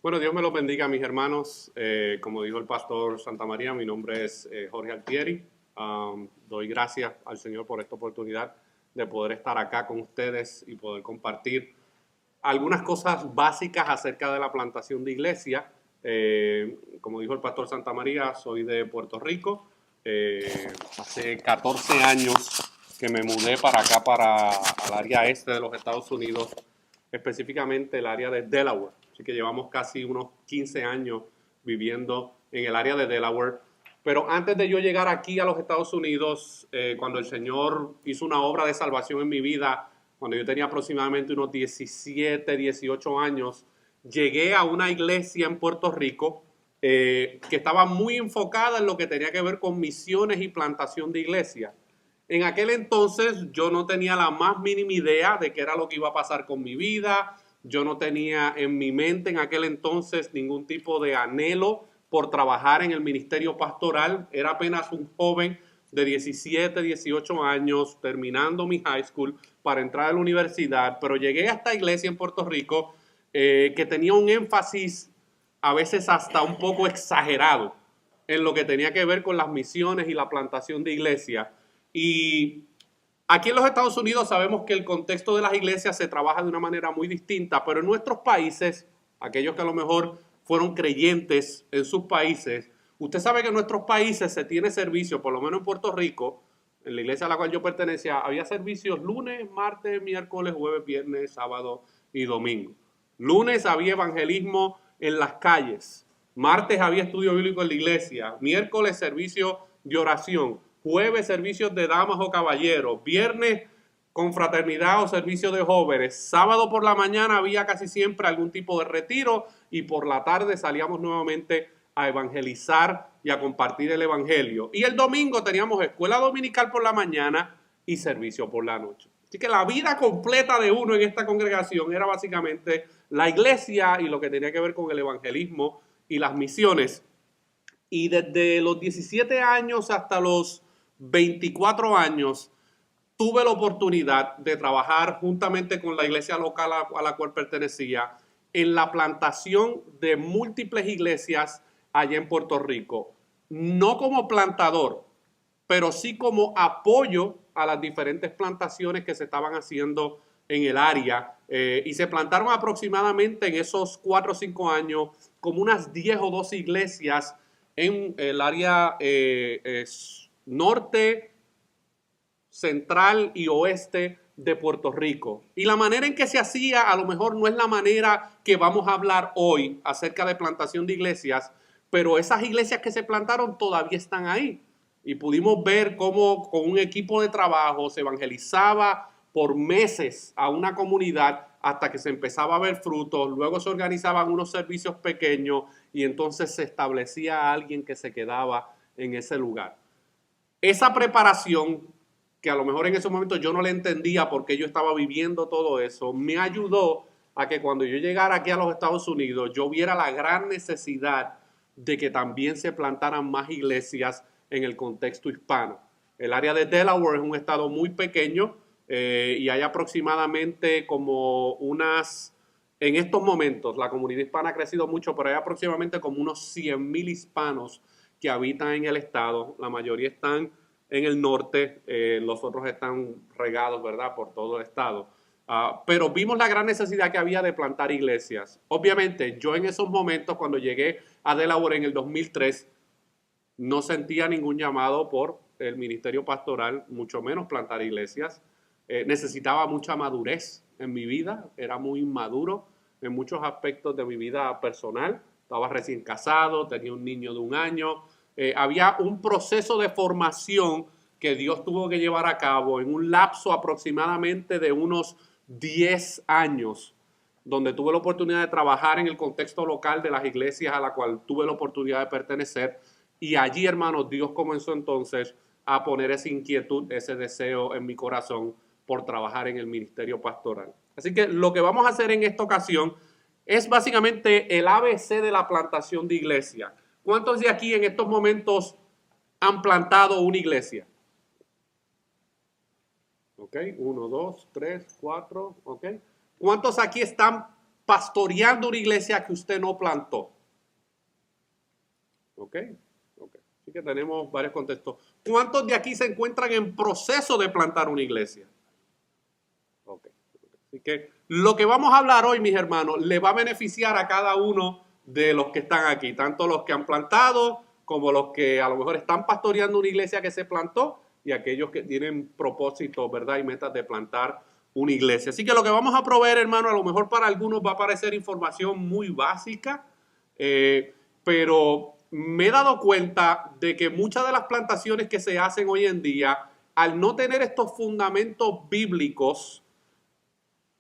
Bueno, Dios me los bendiga, mis hermanos. Como dijo el pastor Santa María, mi nombre es Jorge Altieri. Doy gracias al Señor por esta oportunidad de poder estar acá con ustedes y poder compartir algunas cosas básicas acerca de la plantación de iglesia. Como dijo el pastor Santa María, soy de Puerto Rico. Hace 14 años que me mudé para acá, para el área este de los Estados Unidos, específicamente el área de Delaware. Así que llevamos casi unos 15 años viviendo en el área de Delaware. Pero antes de yo llegar aquí a los Estados Unidos, cuando el Señor hizo una obra de salvación en mi vida, cuando yo tenía aproximadamente unos 17, 18 años, llegué a una iglesia en Puerto Rico que estaba muy enfocada en lo que tenía que ver con misiones y plantación de iglesia. En aquel entonces yo no tenía la más mínima idea de qué era lo que iba a pasar con mi vida. Yo no tenía en mi mente en aquel entonces ningún tipo de anhelo por trabajar en el ministerio pastoral. Era apenas un joven de 17, 18 años, terminando mi high school para entrar a la universidad. Pero llegué a esta iglesia en Puerto Rico que tenía un énfasis a veces hasta un poco exagerado en lo que tenía que ver con las misiones y la plantación de iglesia. Y aquí en los Estados Unidos sabemos que el contexto de las iglesias se trabaja de una manera muy distinta, pero en nuestros países, aquellos que a lo mejor fueron creyentes en sus países, usted sabe que en nuestros países se tiene servicio, por lo menos en Puerto Rico, en la iglesia a la cual yo pertenecía, había servicios lunes, martes, miércoles, jueves, viernes, sábado y domingo. Lunes había evangelismo en las calles, martes había estudio bíblico en la iglesia, miércoles servicio de oración, jueves servicios de damas o caballeros, viernes confraternidad o servicio de jóvenes, sábado por la mañana había casi siempre algún tipo de retiro y por la tarde salíamos nuevamente a evangelizar y a compartir el evangelio. Y el domingo teníamos escuela dominical por la mañana y servicio por la noche. Así que la vida completa de uno en esta congregación era básicamente la iglesia y lo que tenía que ver con el evangelismo y las misiones. Y desde los 17 años hasta los 24 años tuve la oportunidad de trabajar juntamente con la iglesia local a la cual pertenecía en la plantación de múltiples iglesias allá en Puerto Rico. No como plantador, pero sí como apoyo a las diferentes plantaciones que se estaban haciendo en el área. Y se plantaron aproximadamente en esos 4 o 5 años como unas 10 o 12 iglesias en el área norte, central y oeste de Puerto Rico. Y la manera en que se hacía a lo mejor no es la manera que vamos a hablar hoy acerca de plantación de iglesias, pero esas iglesias que se plantaron todavía están ahí. Y pudimos ver cómo con un equipo de trabajo se evangelizaba por meses a una comunidad hasta que se empezaba a ver frutos, luego se organizaban unos servicios pequeños y entonces se establecía alguien que se quedaba en ese lugar. Esa preparación, que a lo mejor en ese momento yo no le entendía porque yo estaba viviendo todo eso, me ayudó a que cuando yo llegara aquí a los Estados Unidos, yo viera la gran necesidad de que también se plantaran más iglesias en el contexto hispano. El área de Delaware es un estado muy pequeño y hay aproximadamente como unas, en estos momentos la comunidad hispana ha crecido mucho, pero hay aproximadamente como unos 100,000 hispanos que habitan en el estado. La mayoría están en el norte, los otros están regados, ¿verdad?, por todo el estado. Pero vimos la gran necesidad que había de plantar iglesias. Obviamente, yo en esos momentos, cuando llegué a Delaware en el 2003, no sentía ningún llamado por el ministerio pastoral, mucho menos plantar iglesias. Necesitaba mucha madurez en mi vida, era muy inmaduro en muchos aspectos de mi vida personal. Estaba recién casado, tenía un niño de 1 año. Había un proceso de formación que Dios tuvo que llevar a cabo en un lapso aproximadamente de unos 10 años, donde tuve la oportunidad de trabajar en el contexto local de las iglesias a la cual tuve la oportunidad de pertenecer. Y allí, hermanos, Dios comenzó entonces a poner esa inquietud, ese deseo en mi corazón por trabajar en el ministerio pastoral. Así que lo que vamos a hacer en esta ocasión es básicamente el ABC de la plantación de iglesia. ¿Cuántos de aquí en estos momentos han plantado una iglesia? Ok, 1, 2, 3, 4, ok. ¿Cuántos aquí están pastoreando una iglesia que usted no plantó? ¿Ok? Así que tenemos varios contextos. ¿Cuántos de aquí se encuentran en proceso de plantar una iglesia? Ok. Así que lo que vamos a hablar hoy, mis hermanos, le va a beneficiar a cada uno de los que están aquí, tanto los que han plantado como los que a lo mejor están pastoreando una iglesia que se plantó y aquellos que tienen propósitos, ¿verdad? Y metas de plantar una iglesia. Así que lo que vamos a proveer, hermano, a lo mejor para algunos va a parecer información muy básica, pero me he dado cuenta de que muchas de las plantaciones que se hacen hoy en día, al no tener estos fundamentos bíblicos,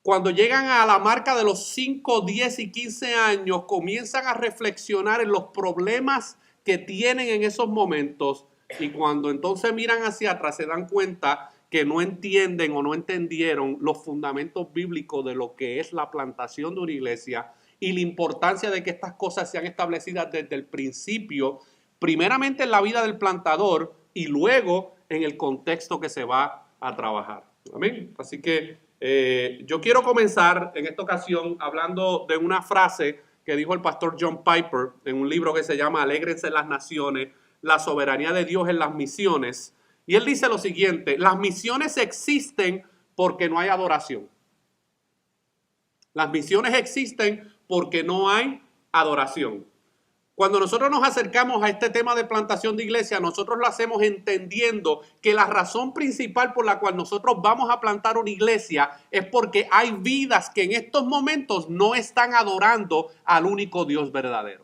cuando llegan a la marca de los 5, 10 y 15 años, comienzan a reflexionar en los problemas que tienen en esos momentos y cuando entonces miran hacia atrás se dan cuenta que no entienden o no entendieron los fundamentos bíblicos de lo que es la plantación de una iglesia y la importancia de que estas cosas sean establecidas desde el principio, primeramente en la vida del plantador y luego en el contexto que se va a trabajar. Amén. Así que yo quiero comenzar en esta ocasión hablando de una frase que dijo el pastor John Piper en un libro que se llama Alégrense las Naciones, la soberanía de Dios en las misiones. Y él dice lo siguiente: las misiones existen porque no hay adoración. Las misiones existen porque no hay adoración. Cuando nosotros nos acercamos a este tema de plantación de iglesia, nosotros lo hacemos entendiendo que la razón principal por la cual nosotros vamos a plantar una iglesia es porque hay vidas que en estos momentos no están adorando al único Dios verdadero.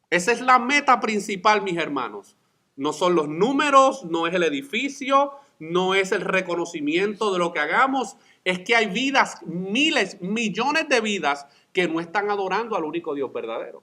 Esa es la meta principal, mis hermanos. No son los números, no es el edificio, no es el reconocimiento de lo que hagamos. Es que hay vidas, miles, millones de vidas que no están adorando al único Dios verdadero.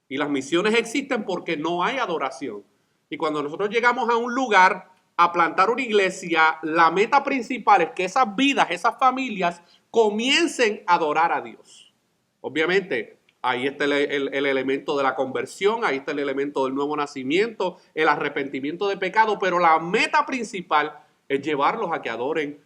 Y las misiones existen porque no hay adoración. Y cuando nosotros llegamos a un lugar a plantar una iglesia, la meta principal es que esas vidas, esas familias comiencen a adorar a Dios. Obviamente, ahí está el elemento de la conversión, ahí está el elemento del nuevo nacimiento, el arrepentimiento de pecado, pero la meta principal es llevarlos a que adoren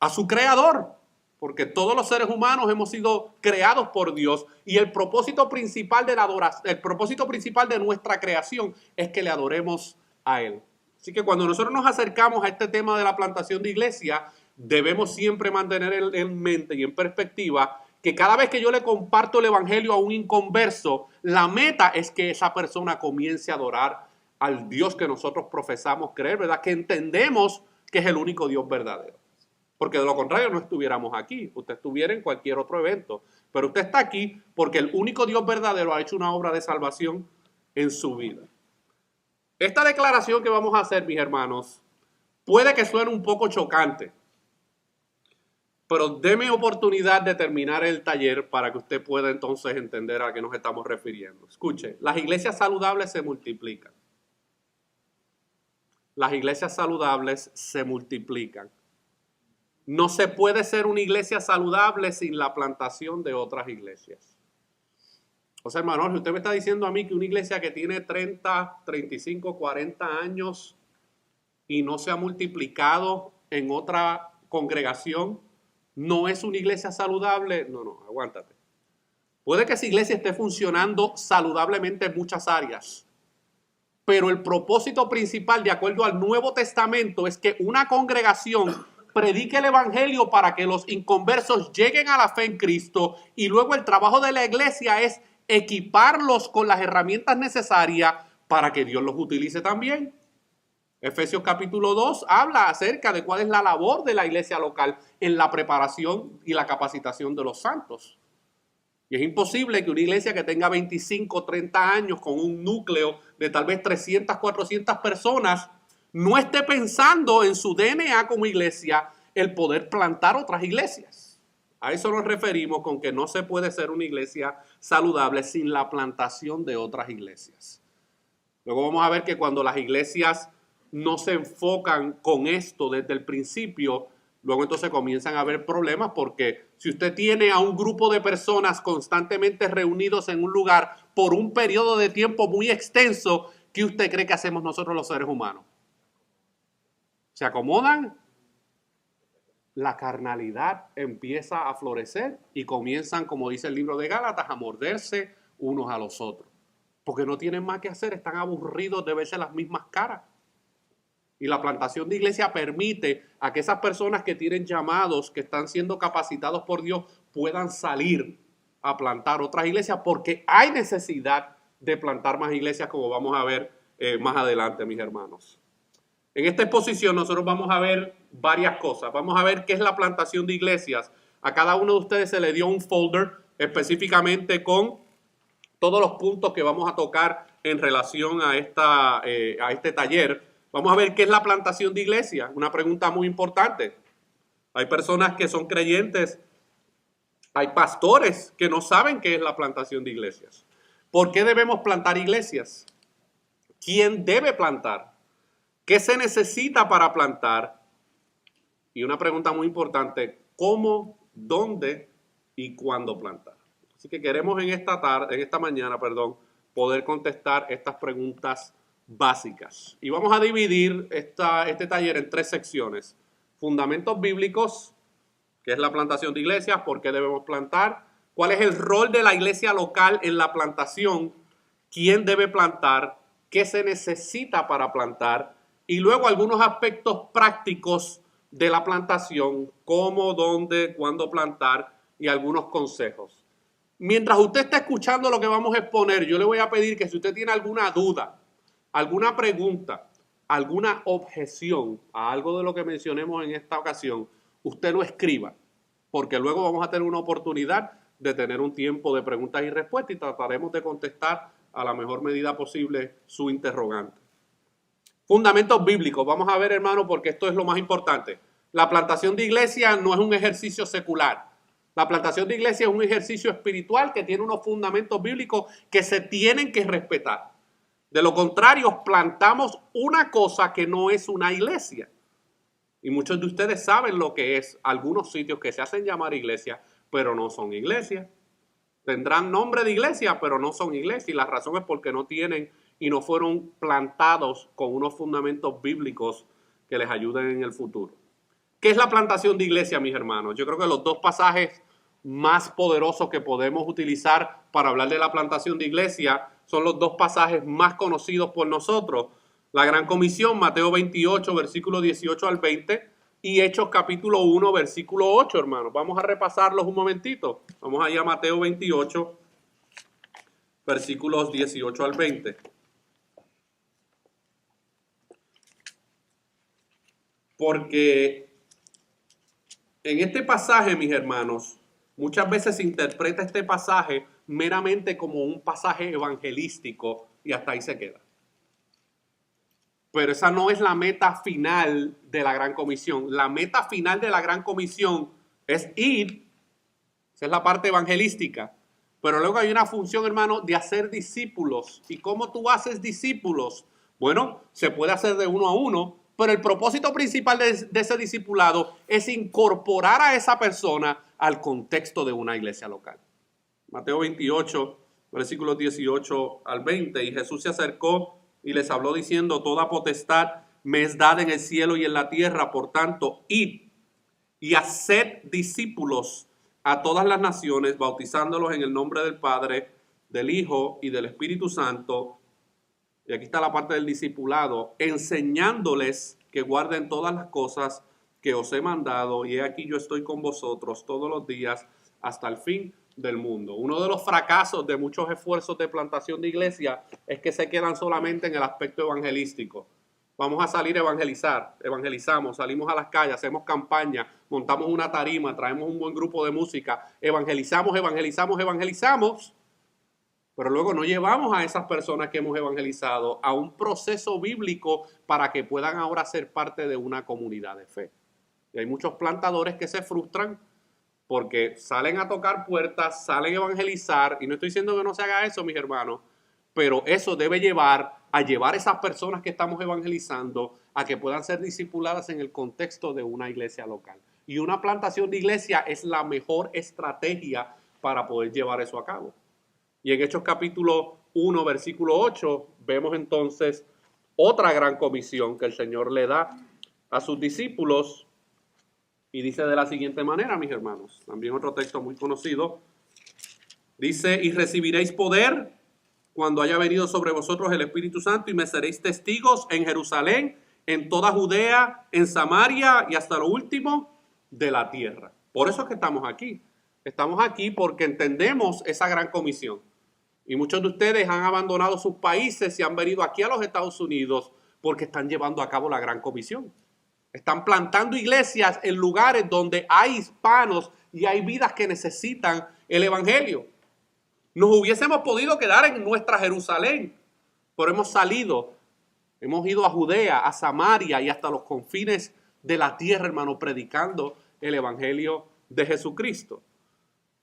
a su Creador. Porque todos los seres humanos hemos sido creados por Dios y el propósito principal de la adoración, el propósito principal de nuestra creación es que le adoremos a Él. Así que cuando nosotros nos acercamos a este tema de la plantación de iglesia, debemos siempre mantener en mente y en perspectiva que cada vez que yo le comparto el evangelio a un inconverso, la meta es que esa persona comience a adorar al Dios que nosotros profesamos creer, ¿verdad? Que entendemos que es el único Dios verdadero. Porque de lo contrario no estuviéramos aquí. Usted estuviera en cualquier otro evento. Pero usted está aquí porque el único Dios verdadero ha hecho una obra de salvación en su vida. Esta declaración que vamos a hacer, mis hermanos, puede que suene un poco chocante. Pero deme oportunidad de terminar el taller para que usted pueda entonces entender a qué nos estamos refiriendo. Escuche, las iglesias saludables se multiplican. Las iglesias saludables se multiplican. No se puede ser una iglesia saludable sin la plantación de otras iglesias. O sea, hermano, usted me está diciendo a mí que una iglesia que tiene 30, 35, 40 años y no se ha multiplicado en otra congregación, ¿no es una iglesia saludable? No, aguántate. Puede que esa iglesia esté funcionando saludablemente en muchas áreas, pero el propósito principal, de acuerdo al Nuevo Testamento, es que una congregación predique el evangelio para que los inconversos lleguen a la fe en Cristo y luego el trabajo de la iglesia es equiparlos con las herramientas necesarias para que Dios los utilice también. Efesios capítulo 2 habla acerca de cuál es la labor de la iglesia local en la preparación y la capacitación de los santos. Y es imposible que una iglesia que tenga 25, 30 años con un núcleo de tal vez 300, 400 personas no esté pensando en su DNA como iglesia el poder plantar otras iglesias. A eso nos referimos con que no se puede ser una iglesia saludable sin la plantación de otras iglesias. Luego vamos a ver que cuando las iglesias no se enfocan con esto desde el principio, luego entonces comienzan a haber problemas porque si usted tiene a un grupo de personas constantemente reunidos en un lugar por un periodo de tiempo muy extenso, ¿qué usted cree que hacemos nosotros los seres humanos? ¿Se acomodan? la carnalidad empieza a florecer y comienzan, como dice el libro de Gálatas, a morderse unos a los otros. Porque no tienen más que hacer, están aburridos de verse las mismas caras. Y la plantación de iglesia permite a que esas personas que tienen llamados, que están siendo capacitados por Dios, puedan salir a plantar otras iglesias, porque hay necesidad de plantar más iglesias, como vamos a ver más adelante, mis hermanos. En esta exposición nosotros vamos a ver varias cosas. Vamos a ver qué es la plantación de iglesias. A cada uno de ustedes se le dio un folder específicamente con todos los puntos que vamos a tocar en relación a este taller. Vamos a ver qué es la plantación de iglesia. Una pregunta muy importante. Hay personas que son creyentes, hay pastores que no saben qué es la plantación de iglesias. ¿Por qué debemos plantar iglesias? ¿Quién debe plantar? ¿Qué se necesita para plantar? Y una pregunta muy importante, ¿cómo, dónde y cuándo plantar? Así que queremos en esta mañana, poder contestar estas preguntas básicas. Y vamos a dividir este taller en 3 secciones. Fundamentos bíblicos, que es la plantación de iglesias, por qué debemos plantar, cuál es el rol de la iglesia local en la plantación, quién debe plantar, qué se necesita para plantar, y luego algunos aspectos prácticos de la plantación, cómo, dónde, cuándo plantar y algunos consejos. Mientras usted está escuchando lo que vamos a exponer, yo le voy a pedir que si usted tiene alguna duda, alguna pregunta, alguna objeción a algo de lo que mencionemos en esta ocasión, usted lo escriba, porque luego vamos a tener una oportunidad de tener un tiempo de preguntas y respuestas y trataremos de contestar a la mejor medida posible su interrogante. Fundamentos bíblicos. Vamos a ver, hermano, porque esto es lo más importante. La plantación de iglesia no es un ejercicio secular. La plantación de iglesia es un ejercicio espiritual que tiene unos fundamentos bíblicos que se tienen que respetar. De lo contrario, plantamos una cosa que no es una iglesia. Y muchos de ustedes saben lo que es algunos sitios que se hacen llamar iglesia, pero no son iglesias. Tendrán nombre de iglesia, pero no son iglesias. Y la razón es porque no tienen y no fueron plantados con unos fundamentos bíblicos que les ayuden en el futuro. ¿Qué es la plantación de iglesia, mis hermanos? Yo creo que los 2 pasajes más poderosos que podemos utilizar para hablar de la plantación de iglesia son los 2 pasajes más conocidos por nosotros. La Gran Comisión, Mateo 28, versículo 18 al 20, y Hechos capítulo 1, versículo 8, hermanos. Vamos a repasarlos un momentito. Vamos allá a Mateo 28, versículos 18 al 20. Porque en este pasaje, mis hermanos, muchas veces se interpreta este pasaje meramente como un pasaje evangelístico y hasta ahí se queda. Pero esa no es la meta final de la Gran Comisión. La meta final de la Gran Comisión es ir, esa es la parte evangelística. Pero luego hay una función, hermano, de hacer discípulos. ¿Y cómo tú haces discípulos? Bueno, se puede hacer de uno a uno, pero el propósito principal de ese discipulado es incorporar a esa persona al contexto de una iglesia local. Mateo 28, versículos 18 al 20. Y Jesús se acercó y les habló diciendo: toda potestad me es dada en el cielo y en la tierra, por tanto, id y haced discípulos a todas las naciones, bautizándolos en el nombre del Padre, del Hijo y del Espíritu Santo. Y aquí está la parte del discipulado, enseñándoles que guarden todas las cosas que os he mandado, y he aquí yo estoy con vosotros todos los días hasta el fin del mundo. Uno de los fracasos de muchos esfuerzos de plantación de iglesia es que se quedan solamente en el aspecto evangelístico. Vamos a salir a evangelizar, evangelizamos, salimos a las calles, hacemos campaña, montamos una tarima, traemos un buen grupo de música, evangelizamos, pero luego no llevamos a esas personas que hemos evangelizado a un proceso bíblico para que puedan ahora ser parte de una comunidad de fe. Y hay muchos plantadores que se frustran porque salen a tocar puertas, salen a evangelizar, y no estoy diciendo que no se haga eso, mis hermanos, pero eso debe llevar a esas personas que estamos evangelizando a que puedan ser discipuladas en el contexto de una iglesia local. Y una plantación de iglesia es la mejor estrategia para poder llevar eso a cabo. Y en Hechos capítulo 1, versículo 8, vemos entonces otra gran comisión que el Señor le da a sus discípulos. Y dice de la siguiente manera, mis hermanos, también otro texto muy conocido. Dice, y recibiréis poder cuando haya venido sobre vosotros el Espíritu Santo y me seréis testigos en Jerusalén, en toda Judea, en Samaria y hasta lo último de la tierra. Por eso es que estamos aquí. Estamos aquí porque entendemos esa gran comisión. Y muchos de ustedes han abandonado sus países y han venido aquí a los Estados Unidos porque están llevando a cabo la gran comisión. Están plantando iglesias en lugares donde hay hispanos y hay vidas que necesitan el evangelio. Nos hubiésemos podido quedar en nuestra Jerusalén, pero hemos salido, hemos ido a Judea, a Samaria y hasta los confines de la tierra, hermano, predicando el evangelio de Jesucristo.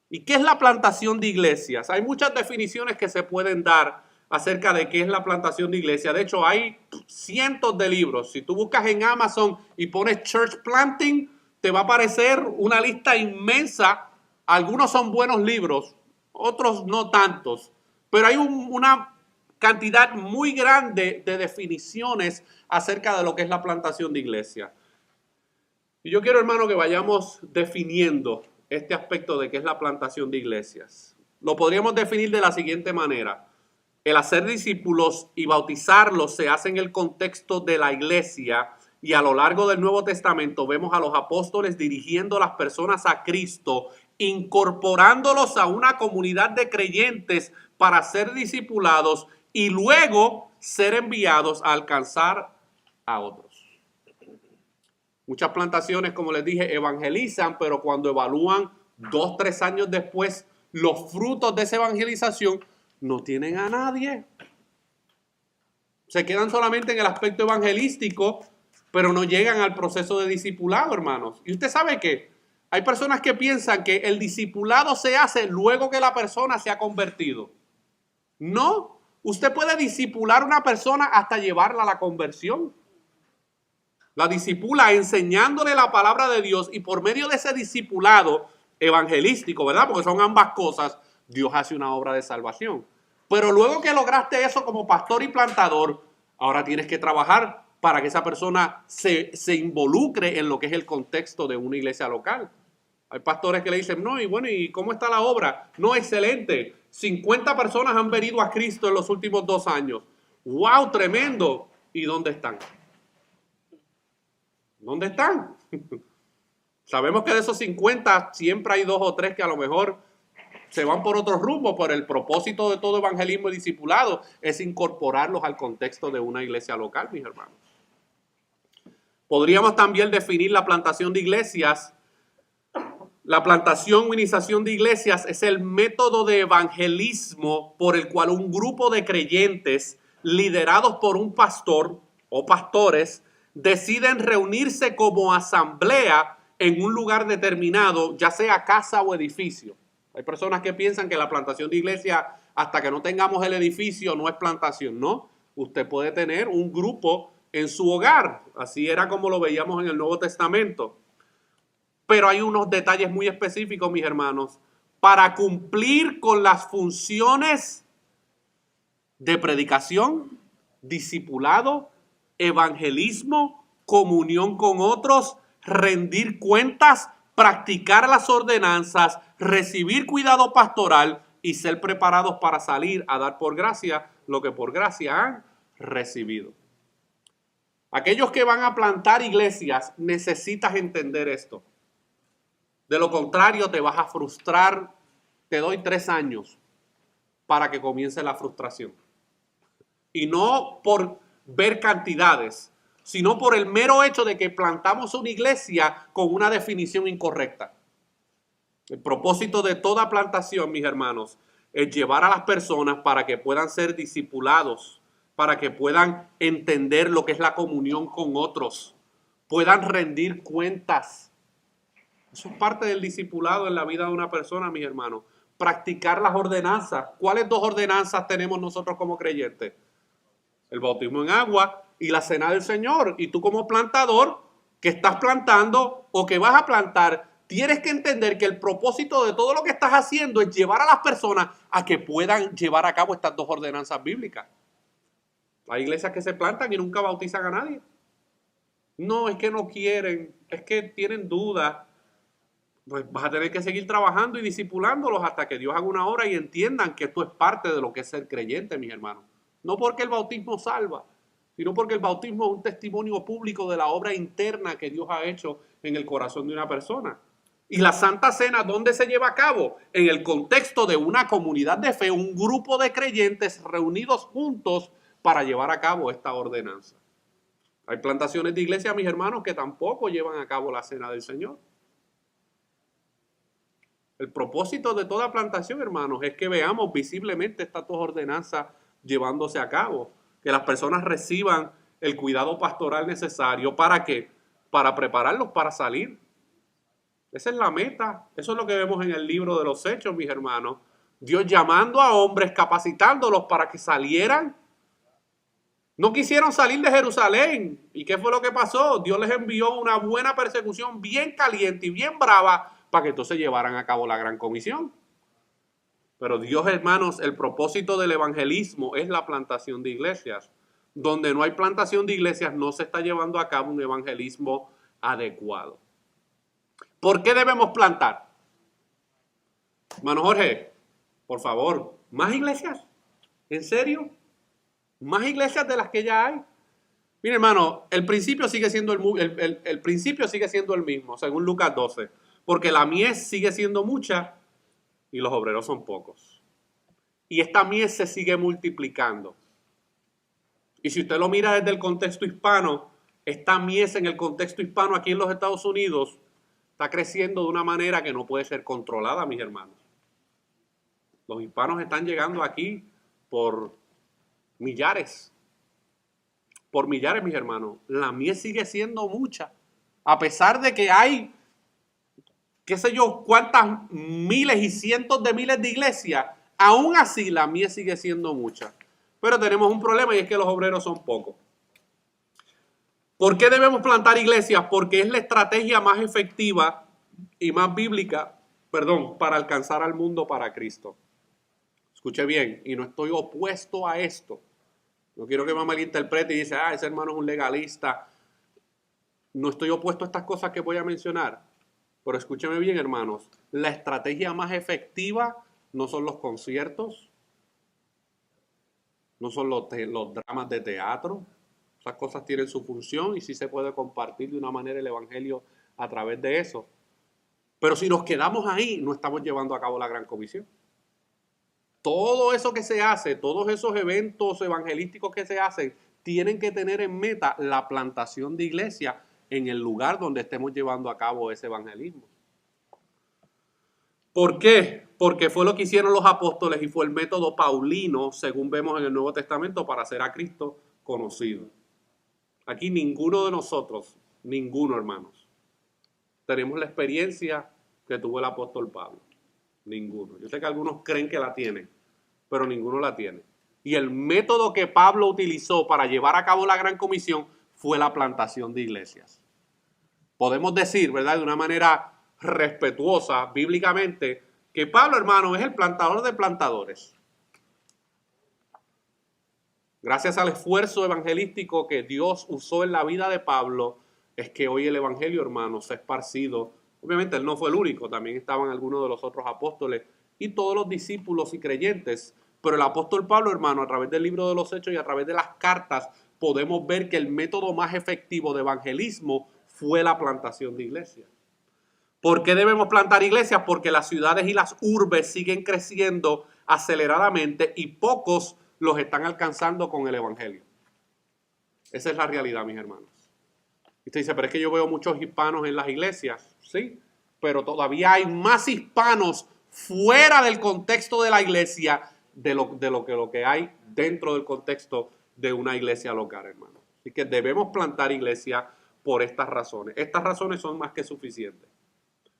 ¿Y qué es la plantación de iglesias? Hay muchas definiciones que se pueden dar acerca de qué es la plantación de iglesia. De hecho, hay cientos de libros. Si tú buscas en Amazon y pones church planting, te va a aparecer una lista inmensa. Algunos son buenos libros, otros no tantos. Pero hay una cantidad muy grande de definiciones acerca de lo que es la plantación de iglesia. Y yo quiero, hermano, que vayamos definiendo este aspecto de qué es la plantación de iglesias. Lo podríamos definir de la siguiente manera. El hacer discípulos y bautizarlos se hace en el contexto de la iglesia y a lo largo del Nuevo Testamento vemos a los apóstoles dirigiendo a las personas a Cristo, incorporándolos a una comunidad de creyentes para ser discipulados y luego ser enviados a alcanzar a otros. Muchas plantaciones, como les dije, evangelizan, pero cuando evalúan 2, 3 años después los frutos de esa evangelización, no tienen a nadie. Se quedan solamente en el aspecto evangelístico, pero no llegan al proceso de discipulado, hermanos. Y usted sabe que hay personas que piensan que el discipulado se hace luego que la persona se ha convertido. No, usted puede discipular a una persona hasta llevarla a la conversión. La discipula enseñándole la palabra de Dios y por medio de ese discipulado evangelístico, ¿verdad? Porque son ambas cosas, Dios hace una obra de salvación. Pero luego que lograste eso como pastor y plantador, ahora tienes que trabajar para que esa persona se involucre en lo que es el contexto de una iglesia local. Hay pastores que le dicen, no, y bueno, ¿y cómo está la obra? No, excelente. 50 personas han venido a Cristo en los últimos 2 años. ¡Wow! Tremendo. ¿Y dónde están? ¿Dónde están? Sabemos que de esos 50 siempre hay 2 o 3 que a lo mejor se van por otro rumbo, pero el propósito de todo evangelismo y discipulado es incorporarlos al contexto de una iglesia local, mis hermanos. Podríamos también definir la plantación de iglesias. La plantación o iniciación de iglesias es el método de evangelismo por el cual un grupo de creyentes liderados por un pastor o pastores deciden reunirse como asamblea en un lugar determinado, ya sea casa o edificio. Hay personas que piensan que la plantación de iglesia, hasta que no tengamos el edificio, no es plantación. No, usted puede tener un grupo en su hogar. Así era como lo veíamos en el Nuevo Testamento. Pero hay unos detalles muy específicos, mis hermanos, para cumplir con las funciones de predicación, discipulado, evangelismo, comunión con otros, rendir cuentas, practicar las ordenanzas, recibir cuidado pastoral y ser preparados para salir a dar por gracia lo que por gracia han recibido. Aquellos que van a plantar iglesias, necesitas entender esto. De lo contrario, te vas a frustrar. Te doy 3 años para que comience la frustración. Y no por ver cantidades, sino por el mero hecho de que plantamos una iglesia con una definición incorrecta. El propósito de toda plantación, mis hermanos, es llevar a las personas para que puedan ser discipulados, para que puedan entender lo que es la comunión con otros, puedan rendir cuentas. Eso es parte del discipulado en la vida de una persona, mis hermanos. Practicar las ordenanzas. ¿Cuáles 2 ordenanzas tenemos nosotros como creyentes? El bautismo en agua y la cena del Señor. Y tú como plantador que estás plantando o que vas a plantar, tienes que entender que el propósito de todo lo que estás haciendo es llevar a las personas a que puedan llevar a cabo estas 2 ordenanzas bíblicas. Hay iglesias que se plantan y nunca bautizan a nadie. No, es que no quieren, es que tienen dudas. Pues vas a tener que seguir trabajando y discipulándolos hasta que Dios haga una obra y entiendan que esto es parte de lo que es ser creyente, mis hermanos. No porque el bautismo salva, sino porque el bautismo es un testimonio público de la obra interna que Dios ha hecho en el corazón de una persona. Y la Santa Cena, ¿dónde se lleva a cabo? En el contexto de una comunidad de fe, un grupo de creyentes reunidos juntos para llevar a cabo esta ordenanza. Hay plantaciones de iglesia, mis hermanos, que tampoco llevan a cabo la Cena del Señor. El propósito de toda plantación, hermanos, es que veamos visiblemente estas dos ordenanzas llevándose a cabo, que las personas reciban el cuidado pastoral necesario. ¿Para qué? Para prepararlos para salir. Esa es la meta. Eso es lo que vemos en el libro de los Hechos, mis hermanos. Dios llamando a hombres, capacitándolos para que salieran. No quisieron salir de Jerusalén. ¿Y qué fue lo que pasó? Dios les envió una buena persecución bien caliente y bien brava para que entonces llevaran a cabo la gran comisión. Pero Dios, hermanos, el propósito del evangelismo es la plantación de iglesias. Donde no hay plantación de iglesias no se está llevando a cabo un evangelismo adecuado. ¿Por qué debemos plantar? Hermano Jorge, por favor, ¿más iglesias? ¿En serio? ¿Más iglesias de las que ya hay? Mire, hermano, el principio sigue siendo el principio sigue siendo el mismo, según Lucas 12, porque la mies sigue siendo mucha y los obreros son pocos. Y esta mies se sigue multiplicando. Y si usted lo mira desde el contexto hispano, esta mies en el contexto hispano aquí en los Estados Unidos está creciendo de una manera que no puede ser controlada, mis hermanos. Los hispanos están llegando aquí por millares. Por millares, mis hermanos. La mies sigue siendo mucha. A pesar de que hay, qué sé yo, cuántas miles y cientos de miles de iglesias, aún así la mies sigue siendo mucha. Pero tenemos un problema y es que los obreros son pocos. ¿Por qué debemos plantar iglesias? Porque es la estrategia más efectiva y más bíblica, para alcanzar al mundo para Cristo. Escuche bien, y no estoy opuesto a esto. No quiero que me malinterprete y dice, ese hermano es un legalista. No estoy opuesto a estas cosas que voy a mencionar. Pero escúcheme bien, hermanos. La estrategia más efectiva no son los conciertos, no son los dramas de teatro. Esas cosas tienen su función y sí se puede compartir de una manera el evangelio a través de eso. Pero si nos quedamos ahí, no estamos llevando a cabo la gran comisión. Todo eso que se hace, todos esos eventos evangelísticos que se hacen, tienen que tener en meta la plantación de iglesia en el lugar donde estemos llevando a cabo ese evangelismo. ¿Por qué? Porque fue lo que hicieron los apóstoles y fue el método paulino, según vemos en el Nuevo Testamento, para hacer a Cristo conocido. Aquí ninguno de nosotros, ninguno, hermanos, tenemos la experiencia que tuvo el apóstol Pablo. Ninguno. Yo sé que algunos creen que la tienen, pero ninguno la tiene. Y el método que Pablo utilizó para llevar a cabo la gran comisión fue la plantación de iglesias. Podemos decir, ¿verdad?, de una manera respetuosa, bíblicamente, que Pablo, hermano, es el plantador de plantadores. Gracias al esfuerzo evangelístico que Dios usó en la vida de Pablo, es que hoy el evangelio, hermano, se ha esparcido. Obviamente él no fue el único, también estaban algunos de los otros apóstoles y todos los discípulos y creyentes. Pero el apóstol Pablo, hermano, a través del libro de los Hechos y a través de las cartas, podemos ver que el método más efectivo de evangelismo fue la plantación de iglesias. ¿Por qué debemos plantar iglesias? Porque las ciudades y las urbes siguen creciendo aceleradamente y pocos los están alcanzando con el evangelio. Esa es la realidad, mis hermanos. Y usted dice, pero es que yo veo muchos hispanos en las iglesias. Sí, pero todavía hay más hispanos fuera del contexto de la iglesia de lo que hay dentro del contexto de una iglesia local, hermano. Así que debemos plantar iglesias por estas razones. Estas razones son más que suficientes.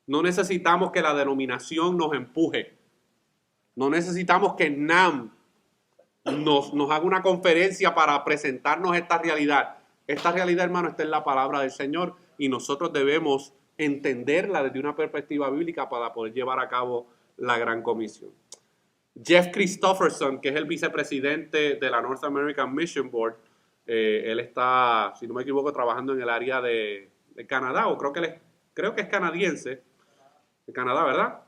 No necesitamos que la denominación nos empuje. No necesitamos que NAM nos haga una conferencia para presentarnos esta realidad. Esta realidad, hermano, está en la palabra del Señor y nosotros debemos entenderla desde una perspectiva bíblica para poder llevar a cabo la gran comisión. Jeff Christopherson, que es el vicepresidente de la North American Mission Board, Él está, si no me equivoco, trabajando en el área de Canadá, o creo que es canadiense, de Canadá, ¿verdad?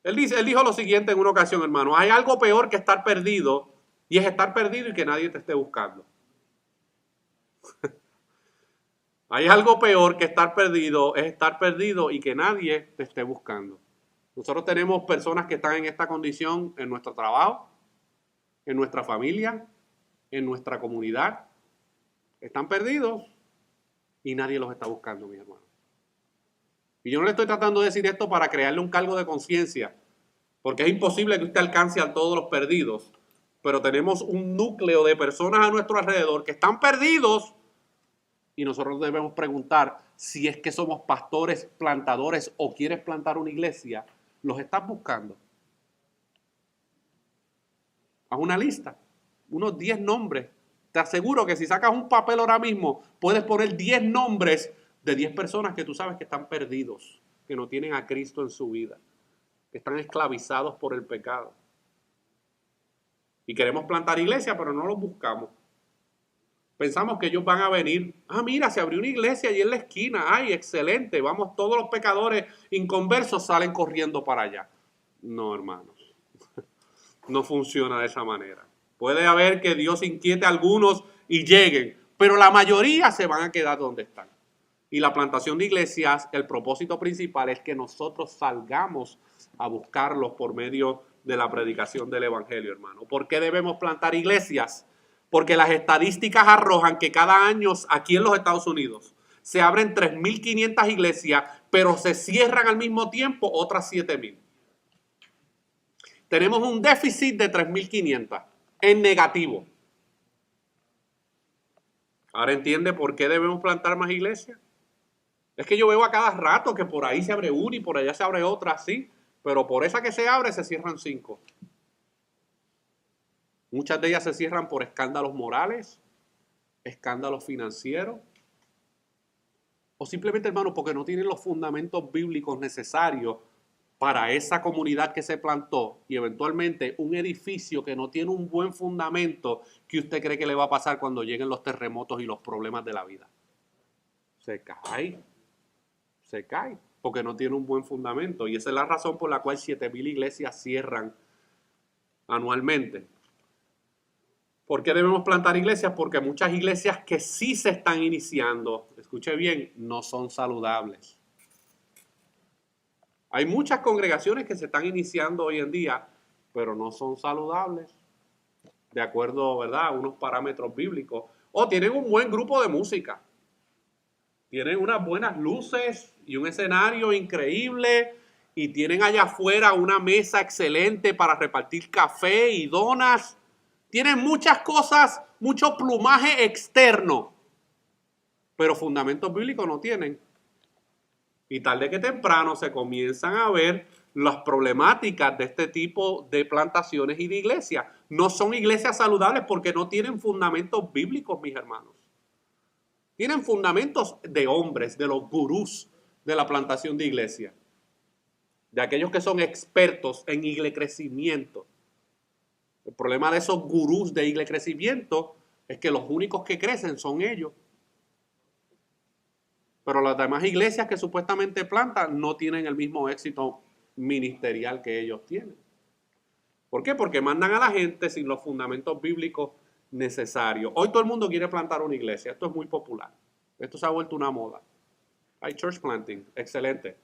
Él dijo lo siguiente en una ocasión, hermano: hay algo peor que estar perdido, y es estar perdido y que nadie te esté buscando. Hay algo peor que estar perdido, es estar perdido y que nadie te esté buscando. Nosotros tenemos personas que están en esta condición en nuestro trabajo, en nuestra familia, en nuestra comunidad. Están perdidos y nadie los está buscando, mi hermano. Y yo no le estoy tratando de decir esto para crearle un cargo de conciencia, porque es imposible que usted alcance a todos los perdidos, pero tenemos un núcleo de personas a nuestro alrededor que están perdidos y nosotros debemos preguntar si es que somos pastores, plantadores o quieres plantar una iglesia, ¿los estás buscando? Haz una lista, unos 10 nombres. Te aseguro que si sacas un papel ahora mismo, puedes poner 10 nombres de 10 personas que tú sabes que están perdidos, que no tienen a Cristo en su vida, que están esclavizados por el pecado. Y queremos plantar iglesia, pero no los buscamos. Pensamos que ellos van a venir. Ah, mira, se abrió una iglesia allí en la esquina. Ay, excelente. Vamos, todos los pecadores inconversos salen corriendo para allá. No, hermanos. No funciona de esa manera. Puede haber que Dios inquiete a algunos y lleguen, pero la mayoría se van a quedar donde están. Y la plantación de iglesias, el propósito principal es que nosotros salgamos a buscarlos por medio de la predicación del evangelio, hermano. ¿Por qué debemos plantar iglesias? Porque las estadísticas arrojan que cada año aquí en los Estados Unidos se abren 3.500 iglesias, pero se cierran al mismo tiempo otras 7.000. Tenemos un déficit de 3.500 en negativo. Ahora entiende por qué debemos plantar más iglesias. Es que yo veo a cada rato que por ahí se abre una y por allá se abre otra, sí, pero por esa que se abre se cierran 5. Muchas de ellas se cierran por escándalos morales, escándalos financieros, o simplemente, hermano, porque no tienen los fundamentos bíblicos necesarios para esa comunidad que se plantó, y eventualmente un edificio que no tiene un buen fundamento. ¿Qué usted cree que le va a pasar cuando lleguen los terremotos y los problemas de la vida? Se cae, porque no tiene un buen fundamento, y esa es la razón por la cual 7.000 iglesias cierran anualmente. ¿Por qué debemos plantar iglesias? Porque muchas iglesias que sí se están iniciando, escuche bien, no son saludables. Hay muchas congregaciones que se están iniciando hoy en día, pero no son saludables, de acuerdo, ¿verdad?, a unos parámetros bíblicos. O tienen un buen grupo de música, tienen unas buenas luces y un escenario increíble, y tienen allá afuera una mesa excelente para repartir café y donas. Tienen muchas cosas, mucho plumaje externo, pero fundamentos bíblicos no tienen. Y tarde que temprano se comienzan a ver las problemáticas de este tipo de plantaciones y de iglesias. No son iglesias saludables porque no tienen fundamentos bíblicos, mis hermanos. Tienen fundamentos de hombres, de los gurús de la plantación de iglesias, de aquellos que son expertos en iglescrecimiento. El problema de esos gurús de iglescrecimiento es que los únicos que crecen son ellos. Pero las demás iglesias que supuestamente plantan no tienen el mismo éxito ministerial que ellos tienen. ¿Por qué? Porque mandan a la gente sin los fundamentos bíblicos necesarios. Hoy todo el mundo quiere plantar una iglesia. Esto es muy popular. Esto se ha vuelto una moda. Hay church planting. Excelente.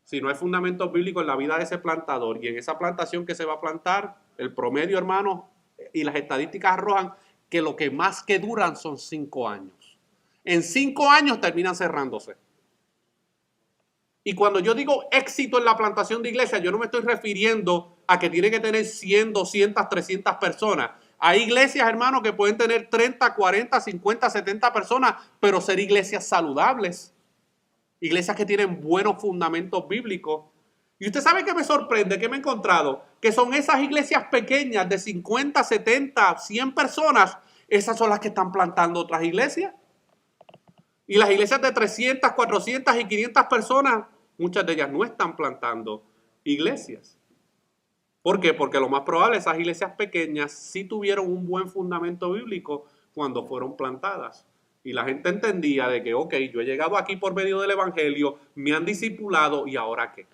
Si no hay fundamentos bíblicos en la vida de ese plantador y en esa plantación que se va a plantar, el promedio, hermano, y las estadísticas arrojan que lo que más que duran son 5 años. En 5 años terminan cerrándose. Y cuando yo digo éxito en la plantación de iglesias, yo no me estoy refiriendo a que tiene que tener 100, 200, 300 personas. Hay iglesias, hermano, que pueden tener 30, 40, 50, 70 personas, pero ser iglesias saludables. Iglesias que tienen buenos fundamentos bíblicos. Y usted sabe que me sorprende, que me he encontrado, que son esas iglesias pequeñas de 50, 70, 100 personas, esas son las que están plantando otras iglesias. Y las iglesias de 300, 400 y 500 personas, muchas de ellas no están plantando iglesias. ¿Por qué? Porque lo más probable, esas iglesias pequeñas sí tuvieron un buen fundamento bíblico, cuando fueron plantadas. Y la gente entendía de que, ok, yo he llegado aquí por medio del evangelio, me han discipulado y ahora qué.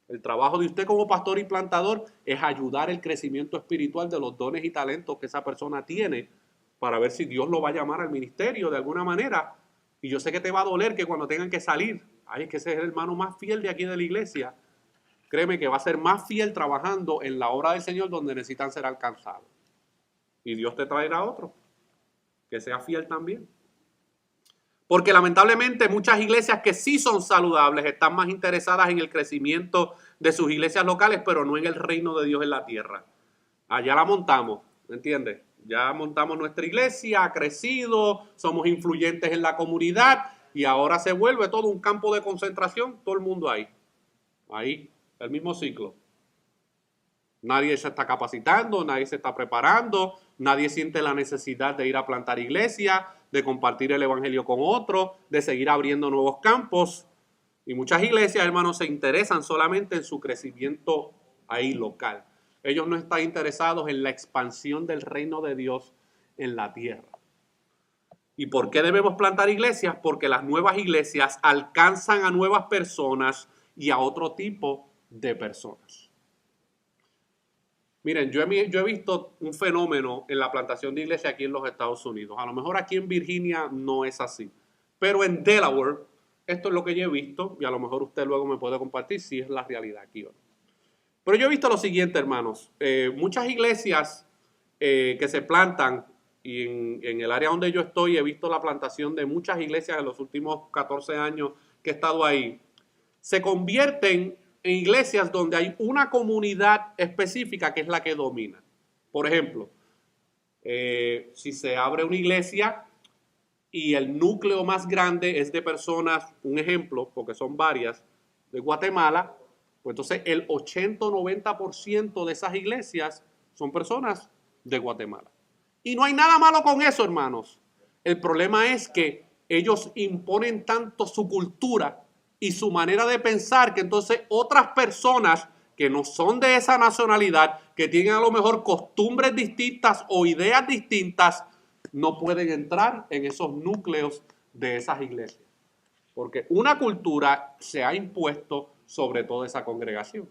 El trabajo de usted como pastor y plantador es ayudar el crecimiento espiritual de los dones y talentos que esa persona tiene para ver si Dios lo va a llamar al ministerio de alguna manera. Y yo sé que te va a doler que cuando tengan que salir, ay, es que ese es el hermano más fiel de aquí de la iglesia. Créeme que va a ser más fiel trabajando en la obra del Señor donde necesitan ser alcanzados. Y Dios te traerá otro que sea fiel también. Porque lamentablemente muchas iglesias que sí son saludables están más interesadas en el crecimiento de sus iglesias locales, pero no en el reino de Dios en la tierra. Allá la montamos, ¿me entiendes? Ya montamos nuestra iglesia, ha crecido, somos influyentes en la comunidad y ahora se vuelve todo un campo de concentración, todo el mundo ahí, el mismo ciclo. Nadie se está capacitando, nadie se está preparando, nadie siente la necesidad de ir a plantar iglesia, de compartir el evangelio con otros, de seguir abriendo nuevos campos. Y muchas iglesias, hermanos, se interesan solamente en su crecimiento ahí local. Ellos no están interesados en la expansión del reino de Dios en la tierra. ¿Y por qué debemos plantar iglesias? Porque las nuevas iglesias alcanzan a nuevas personas y a otro tipo de personas. Miren, yo he visto un fenómeno en la plantación de iglesia aquí en los Estados Unidos. A lo mejor aquí en Virginia no es así. Pero en Delaware, esto es lo que yo he visto, y a lo mejor usted luego me puede compartir si es la realidad aquí o no. Pero yo he visto lo siguiente, hermanos. Muchas iglesias que se plantan, y en el área donde yo estoy, he visto la plantación de muchas iglesias en los últimos 14 años que he estado ahí, se convierten en iglesias donde hay una comunidad específica que es la que domina. Por ejemplo, si se abre una iglesia y el núcleo más grande es de personas, un ejemplo, porque son varias, de Guatemala, pues entonces el 80 o 90% de esas iglesias son personas de Guatemala. Y no hay nada malo con eso, hermanos. El problema es que ellos imponen tanto su cultura y su manera de pensar que entonces otras personas que no son de esa nacionalidad, que tienen a lo mejor costumbres distintas o ideas distintas, no pueden entrar en esos núcleos de esas iglesias. Porque una cultura se ha impuesto sobre toda esa congregación.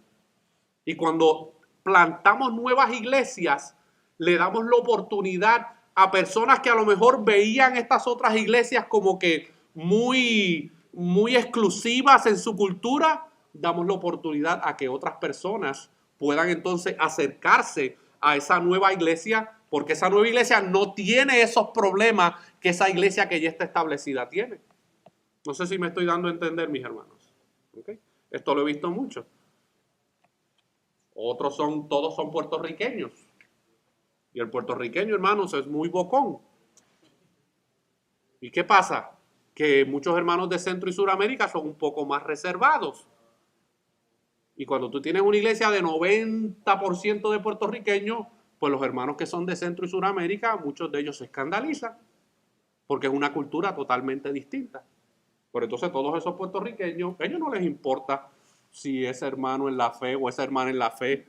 Y cuando plantamos nuevas iglesias, le damos la oportunidad a personas que a lo mejor veían estas otras iglesias como que muy exclusivas en su cultura, damos la oportunidad a que otras personas puedan entonces acercarse a esa nueva iglesia, porque esa nueva iglesia no tiene esos problemas que esa iglesia que ya está establecida tiene. No sé si me estoy dando a entender, mis hermanos. ¿Okay? Esto lo he visto mucho. Todos son puertorriqueños. Y el puertorriqueño, hermanos, es muy bocón. ¿Y qué pasa? Que muchos hermanos de Centro y Suramérica son un poco más reservados. Y cuando tú tienes una iglesia de 90% de puertorriqueños, pues los hermanos que son de Centro y Suramérica, muchos de ellos se escandalizan, porque es una cultura totalmente distinta. Pero entonces todos esos puertorriqueños, a ellos no les importa si ese hermano en la fe o esa hermana en la fe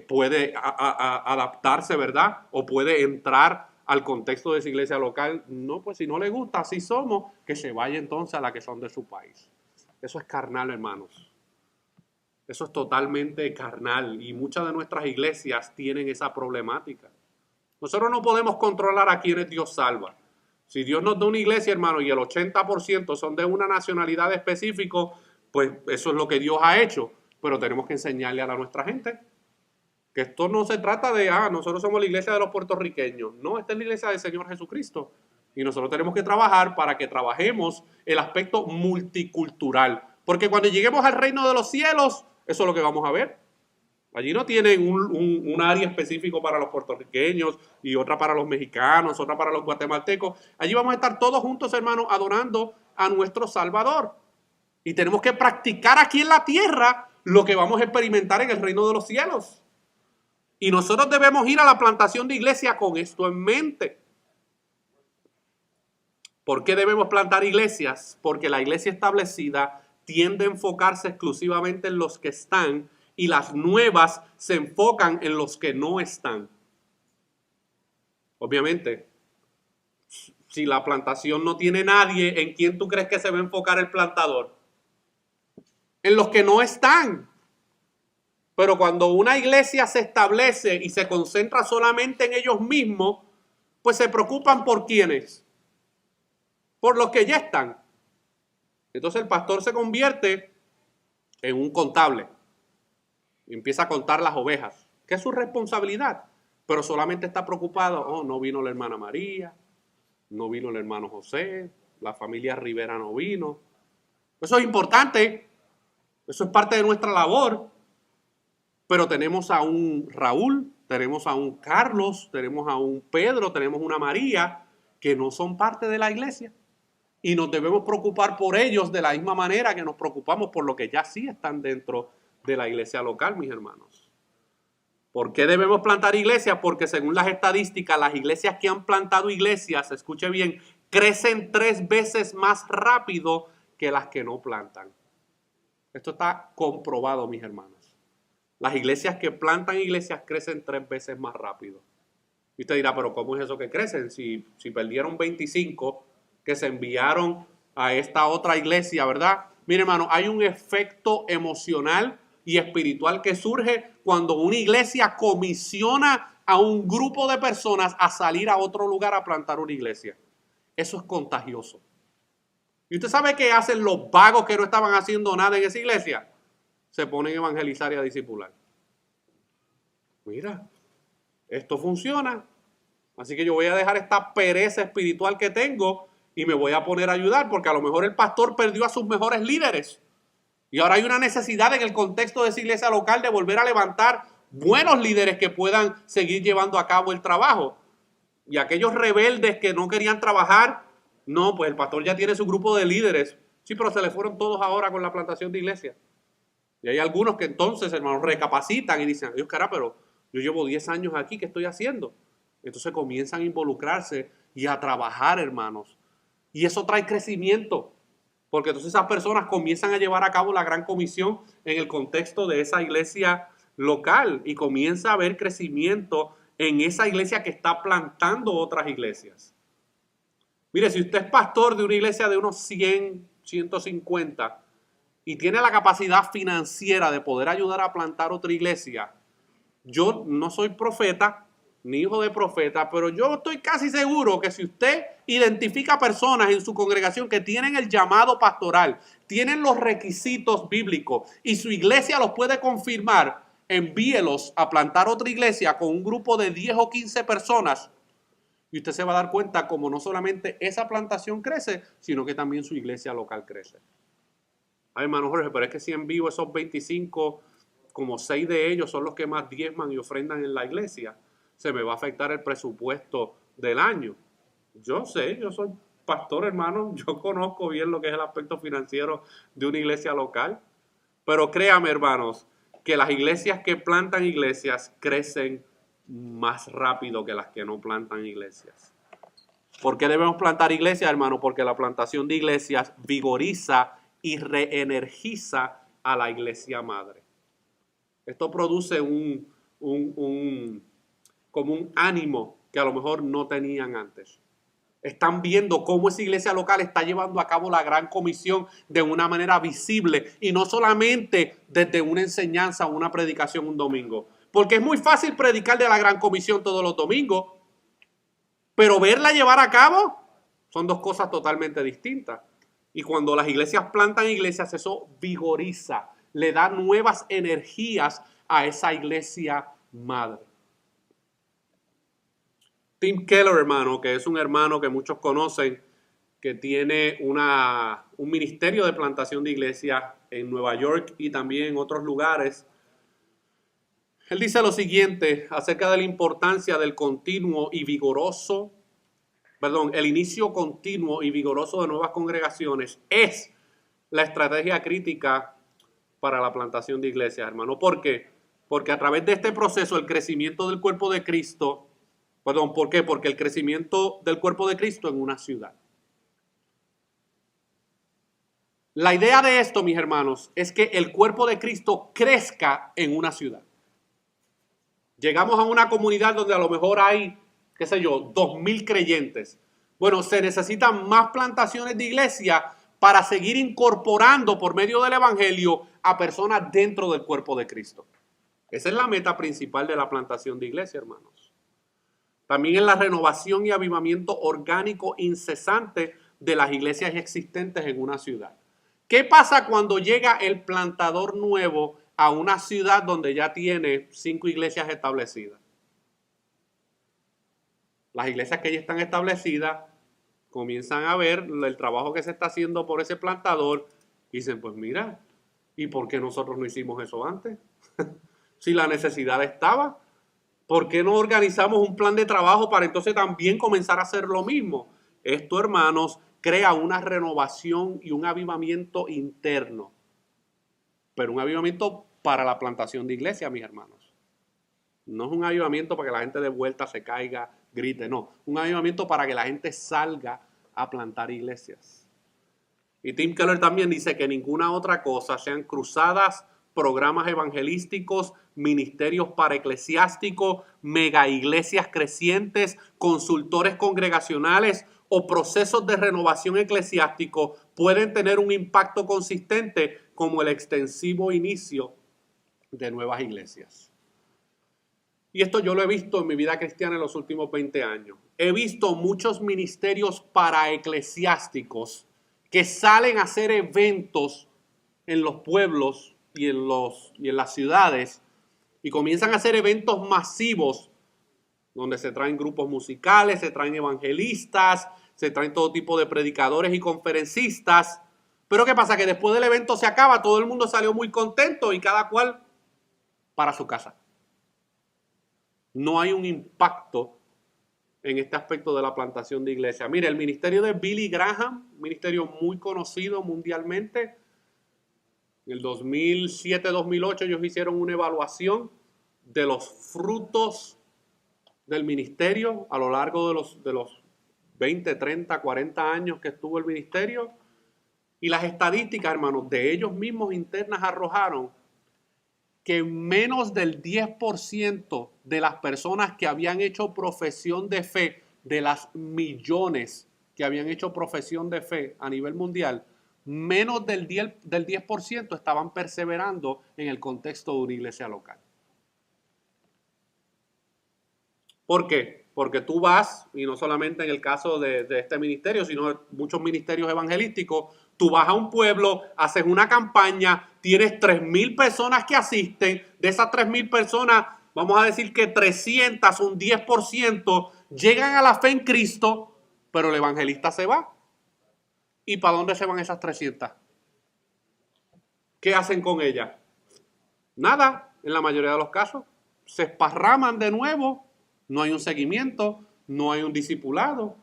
puede adaptarse, ¿verdad? O puede entrar al contexto de esa iglesia local. No, pues si no le gusta, así somos, que se vaya entonces a la que son de su país. Eso es carnal, hermanos. Eso es totalmente carnal y muchas de nuestras iglesias tienen esa problemática. Nosotros no podemos controlar a quienes Dios salva. Si Dios nos da una iglesia, hermano, y el 80% son de una nacionalidad específica, pues eso es lo que Dios ha hecho. Pero tenemos que enseñarle a nuestra gente que esto no se trata de, nosotros somos la iglesia de los puertorriqueños. No, esta es la iglesia del Señor Jesucristo. Y nosotros tenemos que trabajar para que trabajemos el aspecto multicultural. Porque cuando lleguemos al reino de los cielos, eso es lo que vamos a ver. Allí no tienen un área específico para los puertorriqueños y otra para los mexicanos, otra para los guatemaltecos. Allí vamos a estar todos juntos, hermanos, adorando a nuestro Salvador. Y tenemos que practicar aquí en la tierra lo que vamos a experimentar en el reino de los cielos. Y nosotros debemos ir a la plantación de iglesia con esto en mente. ¿Por qué debemos plantar iglesias? Porque la iglesia establecida tiende a enfocarse exclusivamente en los que están y las nuevas se enfocan en los que no están. Obviamente, Si la plantación no tiene nadie, ¿en quién tú crees que se va a enfocar el plantador? En los que no están. Pero cuando una iglesia se establece y se concentra solamente en ellos mismos, pues se preocupan por quiénes, por los que ya están. Entonces el pastor se convierte en un contable y empieza a contar las ovejas, que es su responsabilidad, pero solamente está preocupado, oh, no vino la hermana María, no vino el hermano José, la familia Rivera no vino. Eso es importante, eso es parte de nuestra labor, pero tenemos a un Raúl, tenemos a un Carlos, tenemos a un Pedro, tenemos una María, que no son parte de la iglesia. Y nos debemos preocupar por ellos de la misma manera que nos preocupamos por lo que ya sí están dentro de la iglesia local, mis hermanos. ¿Por qué debemos plantar iglesias? Porque según las estadísticas, las iglesias que han plantado iglesias, escuche bien, crecen 3 veces más rápido que las que no plantan. Esto está comprobado, mis hermanos. Las iglesias que plantan iglesias crecen 3 veces más rápido. Y usted dirá, pero ¿cómo es eso que crecen? Si perdieron 25 que se enviaron a esta otra iglesia, ¿verdad? Mire, hermano, hay un efecto emocional y espiritual que surge cuando una iglesia comisiona a un grupo de personas a salir a otro lugar a plantar una iglesia. Eso es contagioso. ¿Y usted sabe qué hacen los vagos que no estaban haciendo nada en esa iglesia? Se ponen a evangelizar y a discipular. Mira, esto funciona. Así que yo voy a dejar esta pereza espiritual que tengo y me voy a poner a ayudar, porque a lo mejor el pastor perdió a sus mejores líderes. Y ahora hay una necesidad en el contexto de esa iglesia local de volver a levantar buenos líderes que puedan seguir llevando a cabo el trabajo. Y aquellos rebeldes que no querían trabajar, no, pues el pastor ya tiene su grupo de líderes. Sí, pero se le fueron todos ahora con la plantación de iglesia. Y hay algunos que entonces, hermanos, recapacitan y dicen, Dios, cara, pero yo llevo 10 años aquí, ¿qué estoy haciendo? Entonces comienzan a involucrarse y a trabajar, hermanos. Y eso trae crecimiento, porque entonces esas personas comienzan a llevar a cabo la gran comisión en el contexto de esa iglesia local y comienza a haber crecimiento en esa iglesia que está plantando otras iglesias. Mire, si usted es pastor de una iglesia de unos 100, 150 y tiene la capacidad financiera de poder ayudar a plantar otra iglesia, yo no soy profeta ni hijo de profeta, pero yo estoy casi seguro que si usted identifica personas en su congregación que tienen el llamado pastoral, tienen los requisitos bíblicos y su iglesia los puede confirmar, envíelos a plantar otra iglesia con un grupo de 10 o 15 personas y usted se va a dar cuenta como no solamente esa plantación crece, sino que también su iglesia local crece. Ay, hermano Jorge, pero es que si envío esos 25, como 6 de ellos son los que más diezman y ofrendan en la iglesia, se me va a afectar el presupuesto del año. Yo sé, yo soy pastor, hermano, yo conozco bien lo que es el aspecto financiero de una iglesia local, pero créame, hermanos, que las iglesias que plantan iglesias crecen más rápido que las que no plantan iglesias. ¿Por qué debemos plantar iglesias, hermano? Porque la plantación de iglesias vigoriza y reenergiza a la iglesia madre. Esto produce como un ánimo que a lo mejor no tenían antes. Están viendo cómo esa iglesia local está llevando a cabo la gran comisión de una manera visible y no solamente desde una enseñanza o una predicación un domingo. Porque es muy fácil predicar de la gran comisión todos los domingos, pero verla llevar a cabo son dos cosas totalmente distintas. Y cuando las iglesias plantan iglesias, eso vigoriza, le da nuevas energías a esa iglesia madre. Tim Keller, hermano, que es un hermano que muchos conocen, que tiene un ministerio de plantación de iglesias en Nueva York y también en otros lugares. Él dice lo siguiente acerca de la importancia del el inicio continuo y vigoroso de nuevas congregaciones es la estrategia crítica para la plantación de iglesias, hermano. ¿Por qué? Porque a través de este proceso el crecimiento del cuerpo de Cristo, ¿por qué? Porque el crecimiento del cuerpo de Cristo en una ciudad. La idea de esto, mis hermanos, es que el cuerpo de Cristo crezca en una ciudad. Llegamos a una comunidad donde a lo mejor hay, 2,000 creyentes. Bueno, se necesitan más plantaciones de iglesia para seguir incorporando por medio del evangelio a personas dentro del cuerpo de Cristo. Esa es la meta principal de la plantación de iglesia, hermanos. También es la renovación y avivamiento orgánico incesante de las iglesias existentes en una ciudad. ¿Qué pasa cuando llega el plantador nuevo a una ciudad donde ya tiene 5 iglesias establecidas? Las iglesias que ya están establecidas comienzan a ver el trabajo que se está haciendo por ese plantador y dicen, pues mira, ¿y por qué nosotros no hicimos eso antes? Si la necesidad estaba, ¿por qué no organizamos un plan de trabajo para entonces también comenzar a hacer lo mismo? Esto, hermanos, crea una renovación y un avivamiento interno, pero un avivamiento para la plantación de iglesia, mis hermanos. No es un avivamiento para que la gente de vuelta se caiga, grite, no. Un avivamiento para que la gente salga a plantar iglesias. Y Tim Keller también dice que ninguna otra cosa, sean cruzadas, programas evangelísticos, ministerios para eclesiásticos, mega iglesias crecientes, consultores congregacionales o procesos de renovación eclesiástico pueden tener un impacto consistente como el extensivo inicio de nuevas iglesias. Y esto yo lo he visto en mi vida cristiana en los últimos 20 años. He visto muchos ministerios paraeclesiásticos que salen a hacer eventos en los pueblos y en las ciudades y comienzan a hacer eventos masivos donde se traen grupos musicales, se traen evangelistas, se traen todo tipo de predicadores y conferencistas. Pero ¿qué pasa? Que después del evento se acaba, todo el mundo salió muy contento y cada cual para su casa. No hay un impacto en este aspecto de la plantación de iglesia. Mire, el ministerio de Billy Graham, un ministerio muy conocido mundialmente, en el 2007-2008 ellos hicieron una evaluación de los frutos del ministerio a lo largo de los 20, 30, 40 años que estuvo el ministerio. Y las estadísticas, hermanos, de ellos mismos internas arrojaron que menos del 10% de las personas que habían hecho profesión de fe, de las millones que habían hecho profesión de fe a nivel mundial, menos del 10% estaban perseverando en el contexto de una iglesia local. ¿Por qué? Porque tú vas, y no solamente en el caso de este ministerio, sino muchos ministerios evangelísticos, tú vas a un pueblo, haces una campaña, tienes 3,000 personas que asisten, de esas 3,000 personas, vamos a decir que 300, un 10%, llegan a la fe en Cristo, pero el evangelista se va. ¿Y para dónde se van esas 300? ¿Qué hacen con ellas? Nada, en la mayoría de los casos. Se esparraman de nuevo, no hay un seguimiento, no hay un discipulado.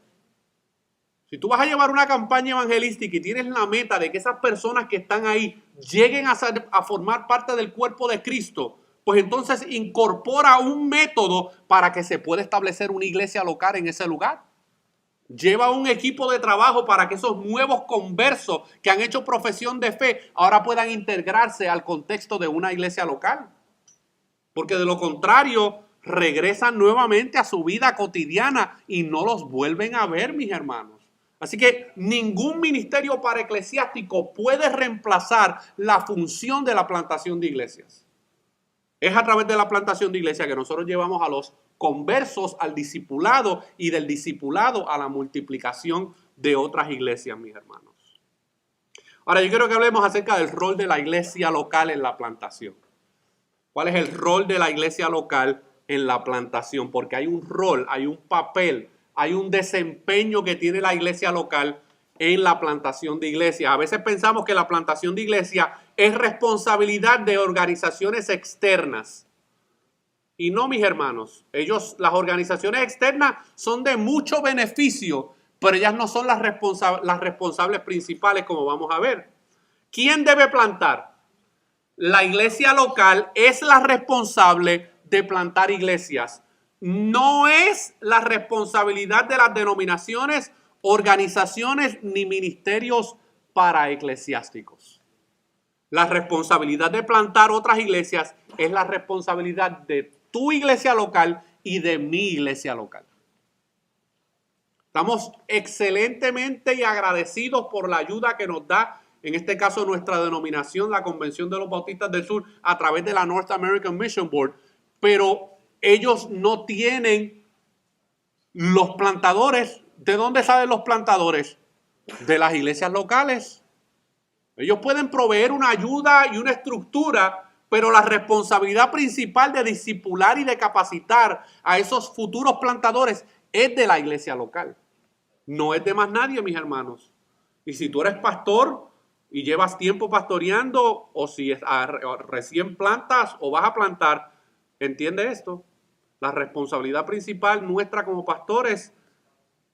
Si tú vas a llevar una campaña evangelística y tienes la meta de que esas personas que están ahí lleguen a formar parte del cuerpo de Cristo, pues entonces incorpora un método para que se pueda establecer una iglesia local en ese lugar. Lleva un equipo de trabajo para que esos nuevos conversos que han hecho profesión de fe ahora puedan integrarse al contexto de una iglesia local. Porque de lo contrario, regresan nuevamente a su vida cotidiana y no los vuelven a ver, mis hermanos. Así que ningún ministerio paraeclesiástico puede reemplazar la función de la plantación de iglesias. Es a través de la plantación de iglesias que nosotros llevamos a los conversos al discipulado y del discipulado a la multiplicación de otras iglesias, mis hermanos. Ahora yo quiero que hablemos acerca del rol de la iglesia local en la plantación. ¿Cuál es el rol de la iglesia local en la plantación? Porque hay un rol, hay un papel, hay un desempeño que tiene la iglesia local en la plantación de iglesias. A veces pensamos que la plantación de iglesias es responsabilidad de organizaciones externas. Y no, mis hermanos, las organizaciones externas son de mucho beneficio, pero ellas no son las responsables principales, como vamos a ver. ¿Quién debe plantar? La iglesia local es la responsable de plantar iglesias. No es la responsabilidad de las denominaciones, organizaciones ni ministerios paraeclesiásticos. La responsabilidad de plantar otras iglesias es la responsabilidad de tu iglesia local y de mi iglesia local. Estamos excelentemente y agradecidos por la ayuda que nos da, en este caso nuestra denominación, la Convención de los Bautistas del Sur, a través de la North American Mission Board, pero ellos no tienen los plantadores. ¿De dónde salen los plantadores? De las iglesias locales. Ellos pueden proveer una ayuda y una estructura, pero la responsabilidad principal de discipular y de capacitar a esos futuros plantadores es de la iglesia local. No es de más nadie, mis hermanos. Y si tú eres pastor y llevas tiempo pastoreando, o si recién plantas o vas a plantar, entiende esto. La responsabilidad principal nuestra como pastores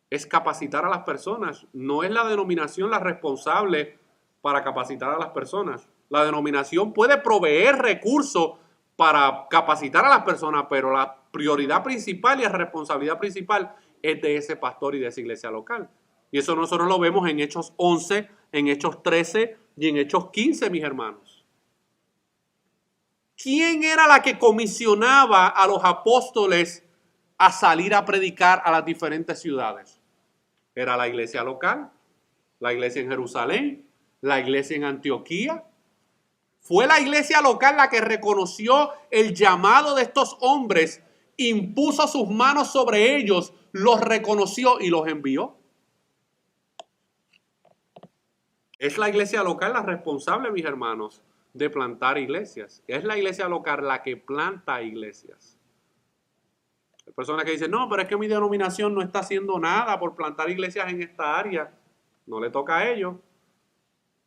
es capacitar a las personas. No es la denominación la responsable para capacitar a las personas. La denominación puede proveer recursos para capacitar a las personas, pero la prioridad principal y la responsabilidad principal es de ese pastor y de esa iglesia local. Y eso nosotros lo vemos en Hechos 11, en Hechos 13 y en Hechos 15, mis hermanos. ¿Quién era la que comisionaba a los apóstoles a salir a predicar a las diferentes ciudades? Era la iglesia local, la iglesia en Jerusalén, la iglesia en Antioquía. Fue la iglesia local la que reconoció el llamado de estos hombres, impuso sus manos sobre ellos, los reconoció y los envió. Es la iglesia local la responsable, mis hermanos, de plantar iglesias. Es la iglesia local la que planta iglesias. Hay personas que dicen, no, pero es que mi denominación no está haciendo nada por plantar iglesias en esta área. No le toca a ellos.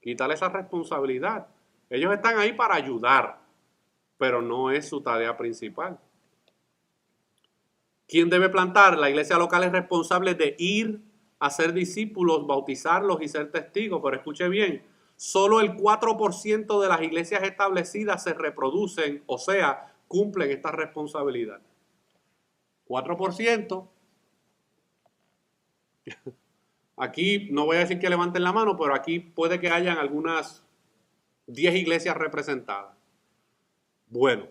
Quítale esa responsabilidad. Ellos están ahí para ayudar, pero no es su tarea principal. ¿Quién debe plantar? La iglesia local es responsable de ir a ser discípulos, bautizarlos y ser testigos. Pero escuche bien, solo el 4% de las iglesias establecidas se reproducen, o sea, cumplen esta responsabilidad. 4%. Aquí no voy a decir que levanten la mano, pero aquí puede que hayan algunas 10 iglesias representadas. Bueno,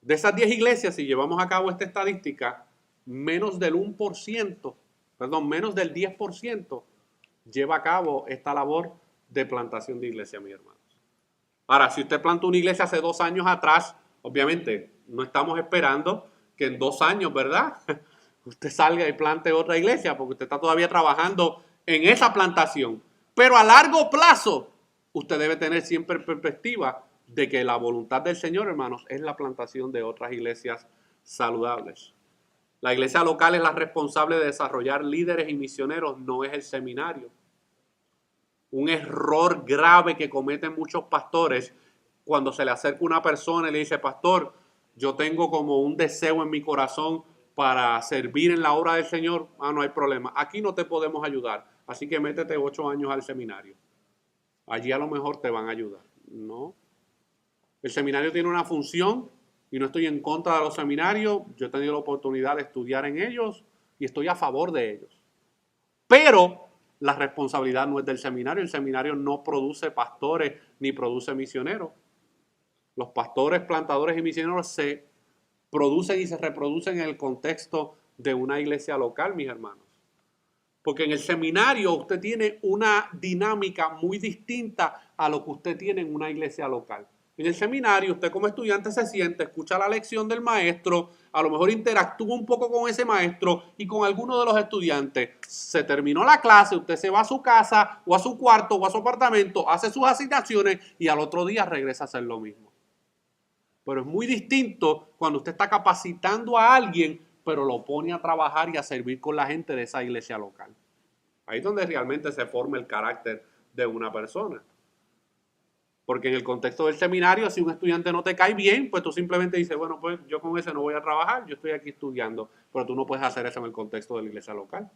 de esas 10 iglesias, si llevamos a cabo esta estadística, menos del 10% lleva a cabo esta labor de plantación de iglesia, mis hermanos. Ahora, si usted plantó una iglesia hace 2 años atrás, obviamente no estamos esperando que en 2 años, ¿verdad?, usted salga y plante otra iglesia, porque usted está todavía trabajando en esa plantación. Pero a largo plazo, usted debe tener siempre perspectiva de que la voluntad del Señor, hermanos, es la plantación de otras iglesias saludables. La iglesia local es la responsable de desarrollar líderes y misioneros, no es el seminario. Un error grave que cometen muchos pastores cuando se le acerca una persona y le dice, pastor, yo tengo como un deseo en mi corazón para servir en la obra del Señor. No hay problema. Aquí no te podemos ayudar. Así que métete 8 años al seminario. Allí a lo mejor te van a ayudar. No. El seminario tiene una función y no estoy en contra de los seminarios. Yo he tenido la oportunidad de estudiar en ellos y estoy a favor de ellos. Pero la responsabilidad no es del seminario. El seminario no produce pastores ni produce misioneros. Los pastores, plantadores y misioneros se producen y se reproducen en el contexto de una iglesia local, mis hermanos. Porque en el seminario usted tiene una dinámica muy distinta a lo que usted tiene en una iglesia local. En el seminario usted como estudiante se siente, escucha la lección del maestro, a lo mejor interactúa un poco con ese maestro y con alguno de los estudiantes. Se terminó la clase, usted se va a su casa o a su cuarto o a su apartamento, hace sus asignaciones y al otro día regresa a hacer lo mismo. Pero es muy distinto cuando usted está capacitando a alguien, pero lo pone a trabajar y a servir con la gente de esa iglesia local. Ahí es donde realmente se forma el carácter de una persona. Porque en el contexto del seminario, si un estudiante no te cae bien, pues tú simplemente dices, bueno, pues yo con ese no voy a trabajar, yo estoy aquí estudiando. Pero tú no puedes hacer eso en el contexto de la iglesia local.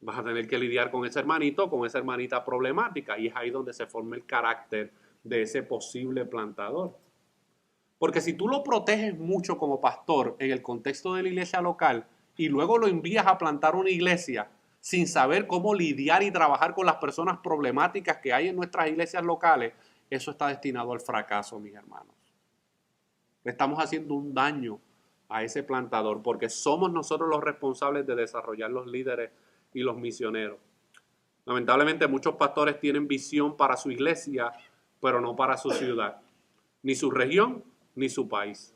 Vas a tener que lidiar con ese hermanito, con esa hermanita problemática. Y es ahí donde se forma el carácter de ese posible plantador. Porque si tú lo proteges mucho como pastor en el contexto de la iglesia local y luego lo envías a plantar una iglesia sin saber cómo lidiar y trabajar con las personas problemáticas que hay en nuestras iglesias locales, eso está destinado al fracaso, mis hermanos. Le estamos haciendo un daño a ese plantador, porque somos nosotros los responsables de desarrollar los líderes y los misioneros. Lamentablemente muchos pastores tienen visión para su iglesia, pero no para su ciudad, ni su región, ni su país.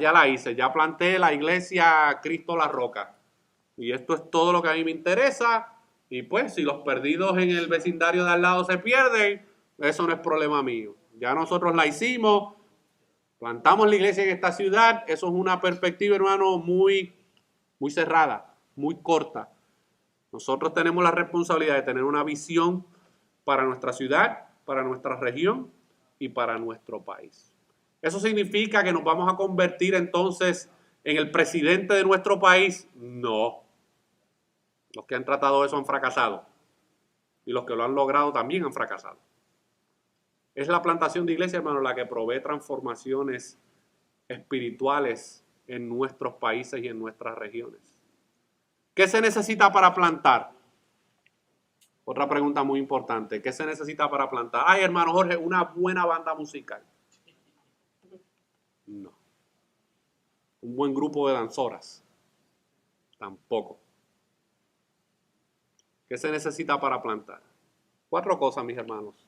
Ya la hice, ya planté la iglesia Cristo la Roca. Y esto es todo lo que a mí me interesa. Y pues si los perdidos en el vecindario de al lado se pierden, eso no es problema mío. Ya nosotros la hicimos, plantamos la iglesia en esta ciudad. Eso es una perspectiva, hermano, muy cerrada, muy corta. Nosotros tenemos la responsabilidad de tener una visión para nuestra ciudad, para nuestra región y para nuestro país. ¿Eso significa que nos vamos a convertir entonces en el presidente de nuestro país? No. Los que han tratado eso han fracasado. Y los que lo han logrado también han fracasado. Es la plantación de iglesia, hermano, la que provee transformaciones espirituales en nuestros países y en nuestras regiones. ¿Qué se necesita para plantar? Otra pregunta muy importante. ¿Qué se necesita para plantar? Ay, hermano Jorge, una buena banda musical. No. Un buen grupo de danzoras. Tampoco. ¿Qué se necesita para plantar? 4 cosas, mis hermanos.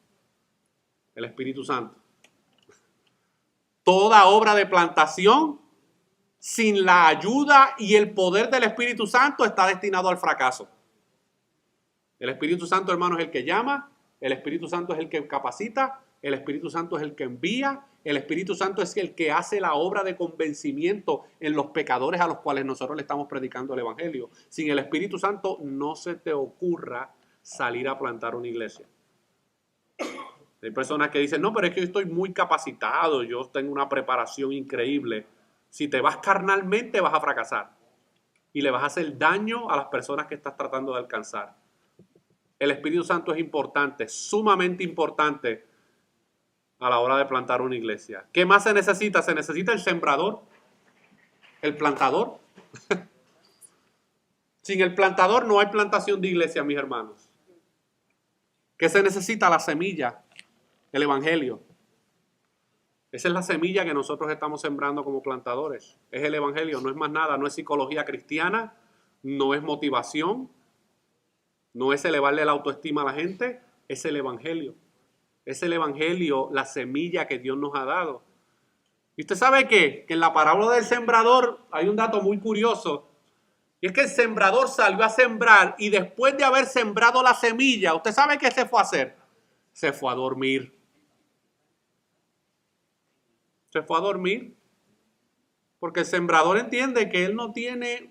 El Espíritu Santo. Toda obra de plantación sin la ayuda y el poder del Espíritu Santo está destinado al fracaso. El Espíritu Santo, hermano, es el que llama, el Espíritu Santo es el que capacita, el Espíritu Santo es el que envía, el Espíritu Santo es el que hace la obra de convencimiento en los pecadores a los cuales nosotros le estamos predicando el Evangelio. Sin el Espíritu Santo no se te ocurra salir a plantar una iglesia. Hay personas que dicen, no, pero es que yo estoy muy capacitado, yo tengo una preparación increíble. Si te vas carnalmente vas a fracasar y le vas a hacer daño a las personas que estás tratando de alcanzar. El Espíritu Santo es importante, sumamente importante a la hora de plantar una iglesia. ¿Qué más se necesita? Se necesita el sembrador, el plantador. Sin el plantador no hay plantación de iglesia, mis hermanos. ¿Qué se necesita? La semilla, el Evangelio. Esa es la semilla que nosotros estamos sembrando como plantadores. Es el Evangelio, no es más nada, no es psicología cristiana, no es motivación, no es elevarle la autoestima a la gente, es el Evangelio. Es el Evangelio, la semilla que Dios nos ha dado. Y usted sabe que en la parábola del sembrador hay un dato muy curioso. Y es que el sembrador salió a sembrar y después de haber sembrado la semilla, ¿usted sabe qué se fue a hacer? Se fue a dormir. Se fue a dormir. Porque el sembrador entiende que él no tiene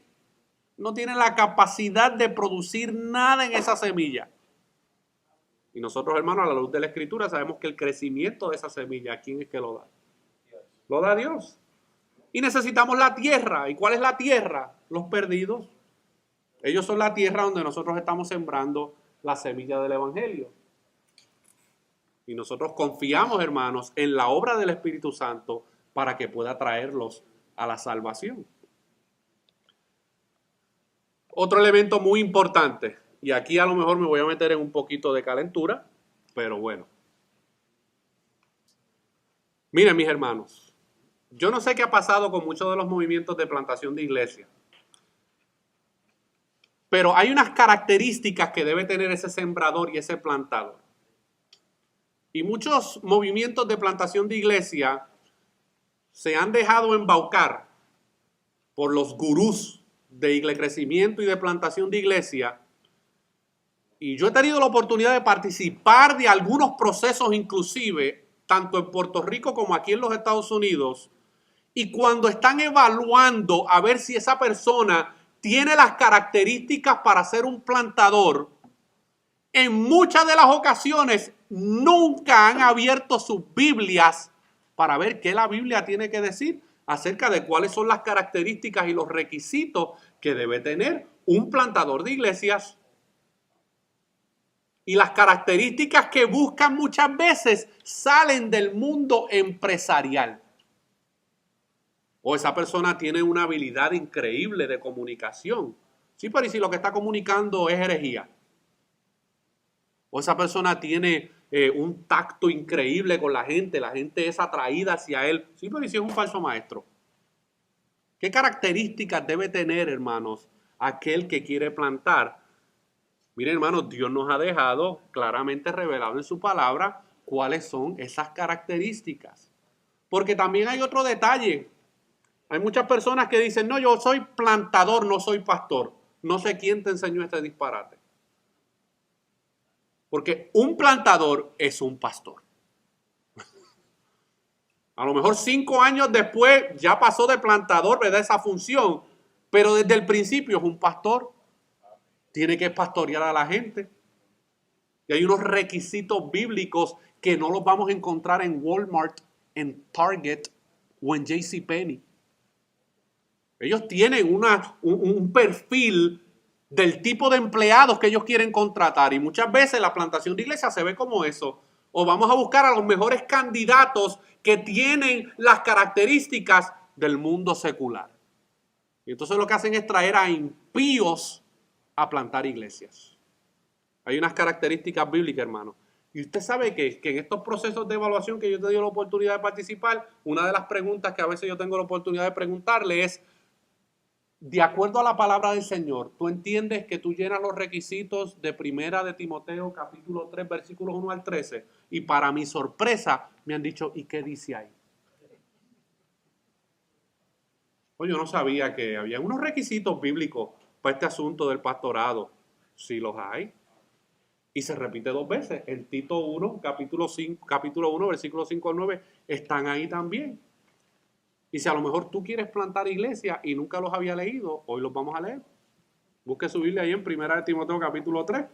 la capacidad de producir nada en esa semilla. Y nosotros, hermanos, a la luz de la Escritura, sabemos que el crecimiento de esa semilla, ¿quién es que lo da? Lo da Dios. Y necesitamos la tierra. ¿Y cuál es la tierra? Los perdidos. Ellos son la tierra donde nosotros estamos sembrando la semilla del Evangelio. Y nosotros confiamos, hermanos, en la obra del Espíritu Santo para que pueda traerlos a la salvación. Otro elemento muy importante, y aquí a lo mejor me voy a meter en un poquito de calentura, pero bueno. Miren, mis hermanos, yo no sé qué ha pasado con muchos de los movimientos de plantación de iglesia, pero hay unas características que debe tener ese sembrador y ese plantador. Y muchos movimientos de plantación de iglesia se han dejado embaucar por los gurús de crecimiento y de plantación de iglesia. Y yo he tenido la oportunidad de participar de algunos procesos inclusive, tanto en Puerto Rico como aquí en los Estados Unidos. Y cuando están evaluando a ver si esa persona tiene las características para ser un plantador, en muchas de las ocasiones nunca han abierto sus Biblias para ver qué la Biblia tiene que decir acerca de cuáles son las características y los requisitos que debe tener un plantador de iglesias. Y las características que buscan muchas veces salen del mundo empresarial. O esa persona tiene una habilidad increíble de comunicación. Sí, pero ¿y si lo que está comunicando es herejía? O esa persona tiene un tacto increíble con la gente es atraída hacia él. Sí, pero ¿y si es un falso maestro? ¿Qué características debe tener, hermanos, aquel que quiere plantar? Miren, hermanos, Dios nos ha dejado claramente revelado en su palabra cuáles son esas características. Porque también hay otro detalle. Hay muchas personas que dicen, no, yo soy plantador, no soy pastor. No sé quién te enseñó este disparate. Porque un plantador es un pastor. A lo mejor 5 años después ya pasó de plantador, ¿verdad? Esa función. Pero desde el principio es un pastor. Tiene que pastorear a la gente. Y hay unos requisitos bíblicos que no los vamos a encontrar en Walmart, en Target o en JCPenney. Ellos tienen un perfil del tipo de empleados que ellos quieren contratar. Y muchas veces la plantación de iglesia se ve como eso. O vamos a buscar a los mejores candidatos que tienen las características del mundo secular. Y entonces lo que hacen es traer a impíos a plantar iglesias. Hay unas características bíblicas, hermano. Y usted sabe que en estos procesos de evaluación que yo te doy la oportunidad de participar, una de las preguntas que a veces yo tengo la oportunidad de preguntarle es, de acuerdo a la palabra del Señor, ¿tú entiendes que tú llenas los requisitos de Primera de Timoteo, capítulo 3, versículos 1 al 13? Y para mi sorpresa, me han dicho, ¿y qué dice ahí? Pues yo no sabía que había unos requisitos bíblicos para este asunto del pastorado. Sí los hay. Y se repite 2 veces. En Tito 1, capítulo 1, versículos 5 al 9, están ahí también. Y si a lo mejor tú quieres plantar iglesia y nunca los había leído, hoy los vamos a leer. Busque su Biblia ahí en Primera de Timoteo capítulo 3.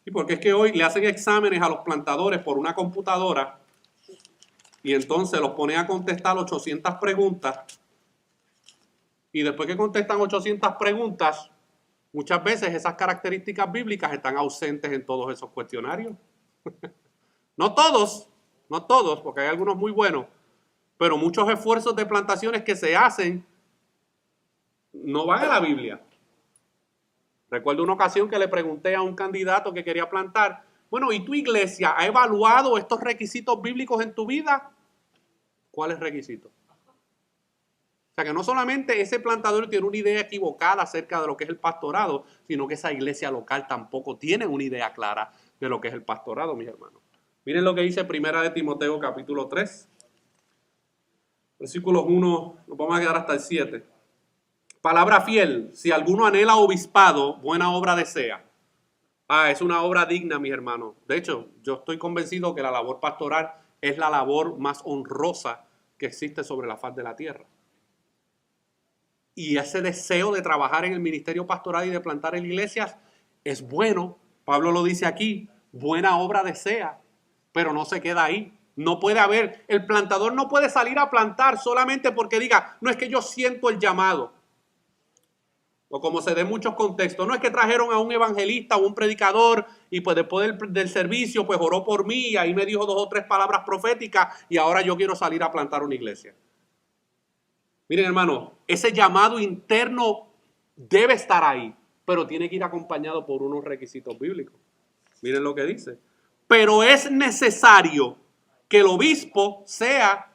Y porque es que hoy le hacen exámenes a los plantadores por una computadora y entonces los ponen a contestar 800 preguntas. Y después que contestan 800 preguntas, muchas veces esas características bíblicas están ausentes en todos esos cuestionarios. No todos, porque hay algunos muy buenos, pero muchos esfuerzos de plantaciones que se hacen no van a la Biblia. Recuerdo una ocasión que le pregunté a un candidato que quería plantar, bueno, ¿y tu iglesia ha evaluado estos requisitos bíblicos en tu vida? ¿Cuáles requisitos? O sea que no solamente ese plantador tiene una idea equivocada acerca de lo que es el pastorado, sino que esa iglesia local tampoco tiene una idea clara de lo que es el pastorado, mis hermanos. Miren lo que dice Primera de Timoteo capítulo 3, versículos 1, nos vamos a quedar hasta el 7. Palabra fiel, si alguno anhela obispado, buena obra desea. Es una obra digna, mis hermanos. De hecho, yo estoy convencido que la labor pastoral es la labor más honrosa que existe sobre la faz de la tierra. Y ese deseo de trabajar en el ministerio pastoral y de plantar en iglesias es bueno. Pablo lo dice aquí, buena obra desea, pero no se queda ahí. No puede haber, el plantador no puede salir a plantar solamente porque diga, no es que yo siento el llamado. O como se dé en muchos contextos, no es que trajeron a un evangelista o un predicador y pues después del servicio pues oró por mí y ahí me dijo 2 o 3 palabras proféticas y ahora yo quiero salir a plantar una iglesia. Miren, hermano, ese llamado interno debe estar ahí, pero tiene que ir acompañado por unos requisitos bíblicos. Miren lo que dice. Pero es necesario que el obispo sea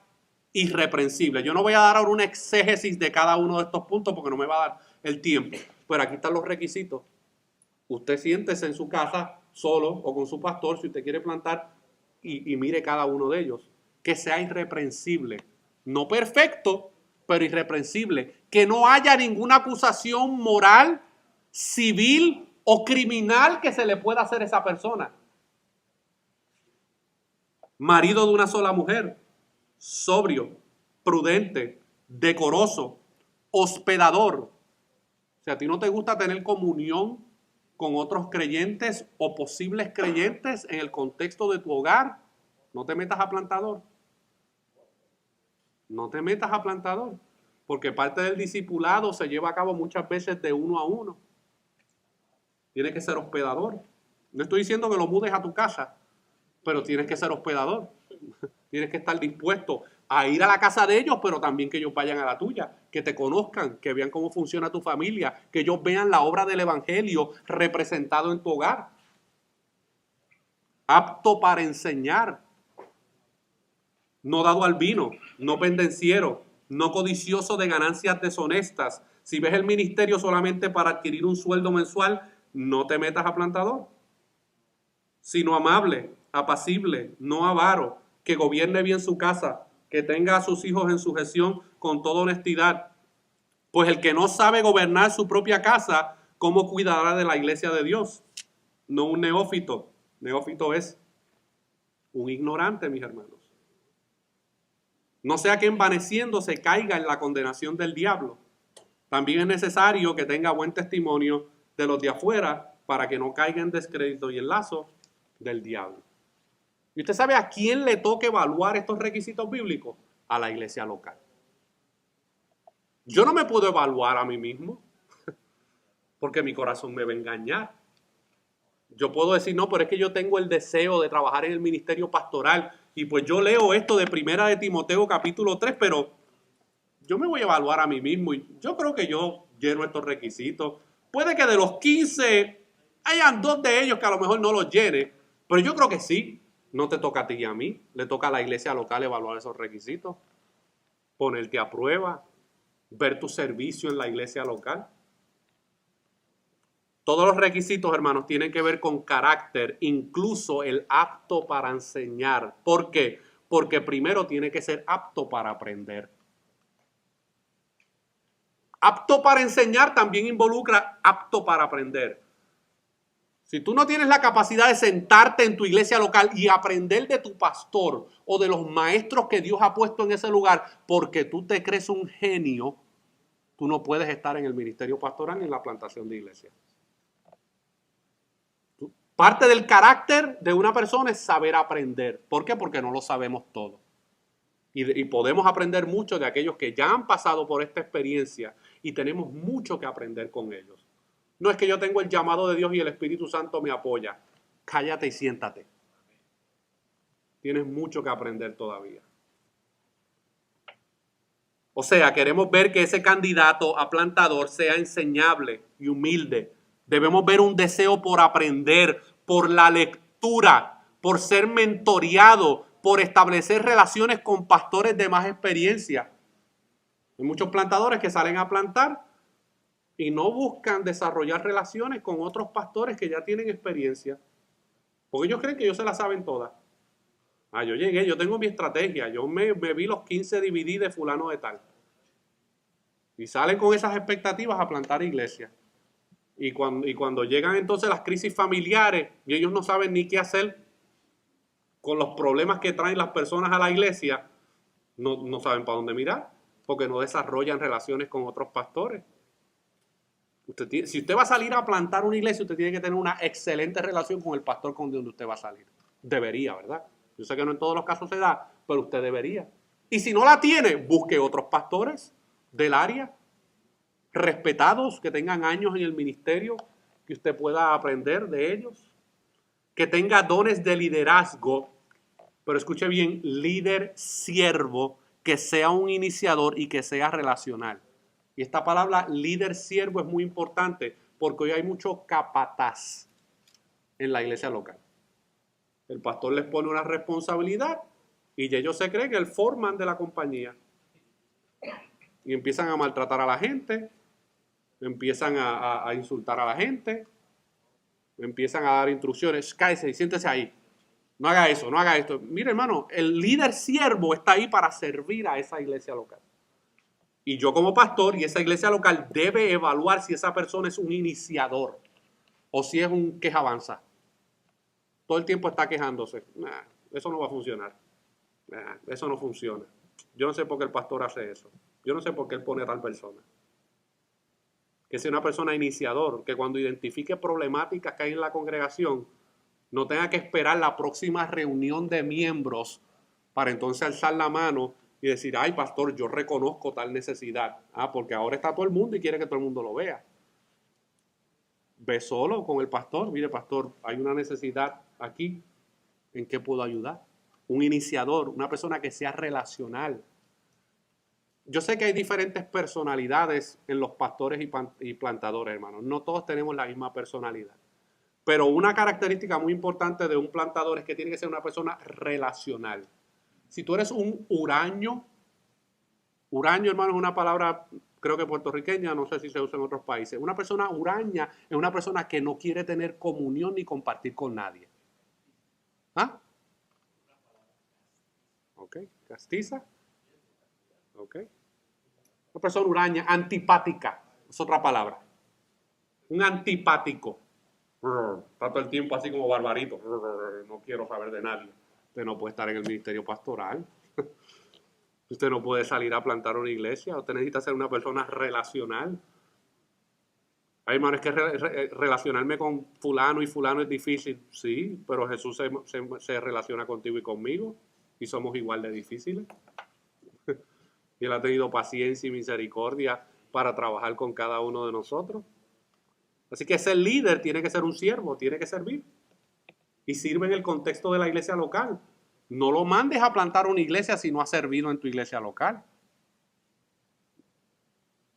irreprensible. Yo no voy a dar ahora una exégesis de cada uno de estos puntos porque no me va a dar el tiempo. Pero aquí están los requisitos. Usted siéntese en su casa solo o con su pastor si usted quiere plantar y mire cada uno de ellos. Que sea irreprensible. No perfecto, pero irreprensible. Que no haya ninguna acusación moral, civil o criminal que se le pueda hacer a esa persona. Marido de una sola mujer, sobrio, prudente, decoroso, hospedador. Si a ti no te gusta tener comunión con otros creyentes o posibles creyentes en el contexto de tu hogar, no te metas a plantador. No te metas a plantador, porque parte del discipulado se lleva a cabo muchas veces de 1 a 1. Tienes que ser hospedador. No estoy diciendo que lo mudes a tu casa, pero tienes que ser hospedador. Tienes que estar dispuesto a ir a la casa de ellos, pero también que ellos vayan a la tuya, que te conozcan, que vean cómo funciona tu familia, que ellos vean la obra del evangelio representado en tu hogar. apto para enseñar, no dado al vino, no pendenciero, no codicioso de ganancias deshonestas. Si ves el ministerio solamente para adquirir un sueldo mensual, no te metas a plantador, sino amable, apacible, no avaro, que gobierne bien su casa, que tenga a sus hijos en sujeción con toda honestidad. Pues el que no sabe gobernar su propia casa, ¿cómo cuidará de la iglesia de Dios? No un neófito. Neófito es un ignorante, mis hermanos. No sea que envaneciéndose caiga en la condenación del diablo. También es necesario que tenga buen testimonio de los de afuera para que no caiga en descrédito y en lazo del diablo. ¿Y usted sabe a quién le toca evaluar estos requisitos bíblicos? A la iglesia local. Yo no me puedo evaluar a mí mismo porque mi corazón me va a engañar. Yo puedo decir, no, pero es que yo tengo el deseo de trabajar en el ministerio pastoral y pues yo leo esto de Primera de Timoteo capítulo 3, pero yo me voy a evaluar a mí mismo y yo creo que yo lleno estos requisitos. Puede que de los 15 hayan 2 de ellos que a lo mejor no los llene, pero yo creo que sí. No te toca a ti y a mí, le toca a la iglesia local evaluar esos requisitos, ponerte a prueba, ver tu servicio en la iglesia local. Todos los requisitos, hermanos, tienen que ver con carácter, incluso el apto para enseñar. ¿Por qué? Porque primero tiene que ser apto para aprender. Apto para enseñar también involucra apto para aprender. Si tú no tienes la capacidad de sentarte en tu iglesia local y aprender de tu pastor o de los maestros que Dios ha puesto en ese lugar porque tú te crees un genio, tú no puedes estar en el ministerio pastoral ni en la plantación de iglesia. Parte del carácter de una persona es saber aprender. ¿Por qué? Porque no lo sabemos todo. Y podemos aprender mucho de aquellos que ya han pasado por esta experiencia y tenemos mucho que aprender con ellos. No es que yo tengo el llamado de Dios y el Espíritu Santo me apoya. Cállate y siéntate. Tienes mucho que aprender todavía. O sea, queremos ver que ese candidato a plantador sea enseñable y humilde. Debemos ver un deseo por aprender, por la lectura, por ser mentoreado, por establecer relaciones con pastores de más experiencia. Hay muchos plantadores que salen a plantar y no buscan desarrollar relaciones con otros pastores que ya tienen experiencia. Porque ellos creen que ellos se la saben todas. Yo llegué, yo tengo mi estrategia, yo me vi los 15 DVD de fulano de tal. Y salen con esas expectativas a plantar iglesias. Y cuando llegan entonces las crisis familiares y ellos no saben ni qué hacer con los problemas que traen las personas a la iglesia, no saben para dónde mirar, porque no desarrollan relaciones con otros pastores. Si usted va a salir a plantar una iglesia, usted tiene que tener una excelente relación con el pastor con donde usted va a salir. Debería, ¿verdad? Yo sé que no en todos los casos se da, pero usted debería. Y si no la tiene, busque otros pastores del área, respetados, que tengan años en el ministerio, que usted pueda aprender de ellos, que tenga dones de liderazgo, pero escuche bien, líder siervo, que sea un iniciador y que sea relacional. Y esta palabra líder siervo es muy importante porque hoy hay mucho capataz en la iglesia local. El pastor les pone una responsabilidad y ellos se creen el foreman de la compañía. Y empiezan a maltratar a la gente, empiezan a insultar a la gente, empiezan a dar instrucciones. Cállese y siéntese ahí. No haga eso, no haga esto. Mire, hermano, el líder siervo está ahí para servir a esa iglesia local. Y yo como pastor y esa iglesia local debe evaluar si esa persona es un iniciador o si es un quejabanza. Todo el tiempo está quejándose. Eso no va a funcionar. Eso no funciona. Yo no sé por qué el pastor hace eso. Yo no sé por qué él pone a tal persona. Que sea una persona iniciador, que cuando identifique problemáticas que hay en la congregación, no tenga que esperar la próxima reunión de miembros para entonces alzar la mano y decir, ay pastor, yo reconozco tal necesidad. Porque ahora está todo el mundo y quiere que todo el mundo lo vea. Ve solo con el pastor. Mire, pastor, hay una necesidad aquí. ¿En qué puedo ayudar? Un iniciador, una persona que sea relacional. Yo sé que hay diferentes personalidades en los pastores y plantadores, hermanos. No todos tenemos la misma personalidad. Pero una característica muy importante de un plantador es que tiene que ser una persona relacional. Si tú eres un huraño, hermano, es una palabra, creo que puertorriqueña, no sé si se usa en otros países. Una persona huraña es una persona que no quiere tener comunión ni compartir con nadie. ¿Ah? Ok, castiza. Ok. Una persona huraña, antipática, es otra palabra. Un antipático. Está todo el tiempo así como barbarito. No quiero saber de nadie. Usted no puede estar en el ministerio pastoral. Usted no puede salir a plantar una iglesia. Usted necesita ser una persona relacional. Ay, hermano, es que relacionarme con fulano y fulano es difícil. Sí, pero Jesús se relaciona contigo y conmigo y somos igual de difíciles. Y Él ha tenido paciencia y misericordia para trabajar con cada uno de nosotros. Así que ser líder tiene que ser un siervo, tiene que servir. Y sirve en el contexto de la iglesia local. No lo mandes a plantar una iglesia si no ha servido en tu iglesia local.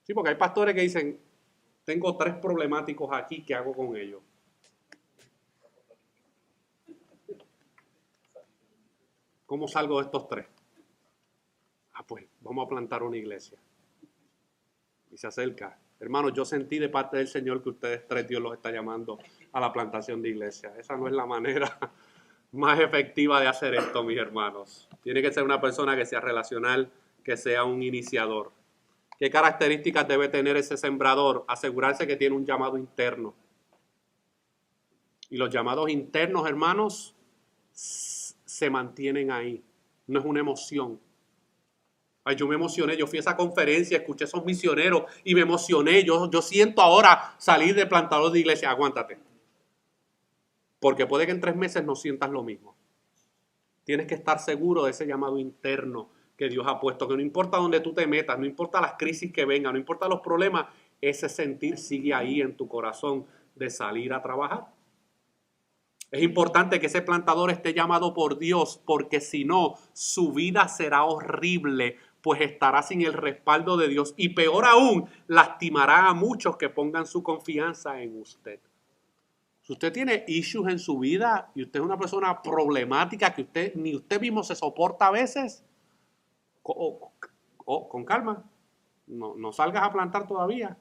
Sí, porque hay pastores que dicen, tengo 3 problemáticos aquí, ¿qué hago con ellos? ¿Cómo salgo de estos 3? Pues vamos a plantar una iglesia. Y se acerca. Hermanos, yo sentí de parte del Señor que ustedes 3, Dios los está llamando a la plantación de iglesia. Esa no es la manera más efectiva de hacer esto, mis hermanos. Tiene que ser una persona que sea relacional, que sea un iniciador. ¿Qué características debe tener ese sembrador? Asegurarse que tiene un llamado interno. Y los llamados internos, hermanos, se mantienen ahí. No es una emoción. Ay, yo me emocioné, yo fui a esa conferencia, escuché a esos misioneros y me emocioné. Yo siento ahora salir de plantador de iglesia. Aguántate. Porque puede que en 3 meses no sientas lo mismo. Tienes que estar seguro de ese llamado interno que Dios ha puesto, que no importa dónde tú te metas, no importa las crisis que vengan, no importa los problemas, ese sentir sigue ahí en tu corazón de salir a trabajar. Es importante que ese plantador esté llamado por Dios, porque si no, su vida será horrible, pues estará sin el respaldo de Dios y peor aún, lastimará a muchos que pongan su confianza en usted. Si usted tiene issues en su vida y usted es una persona problemática que ni usted mismo se soporta a veces, con calma, no salgas a plantar todavía.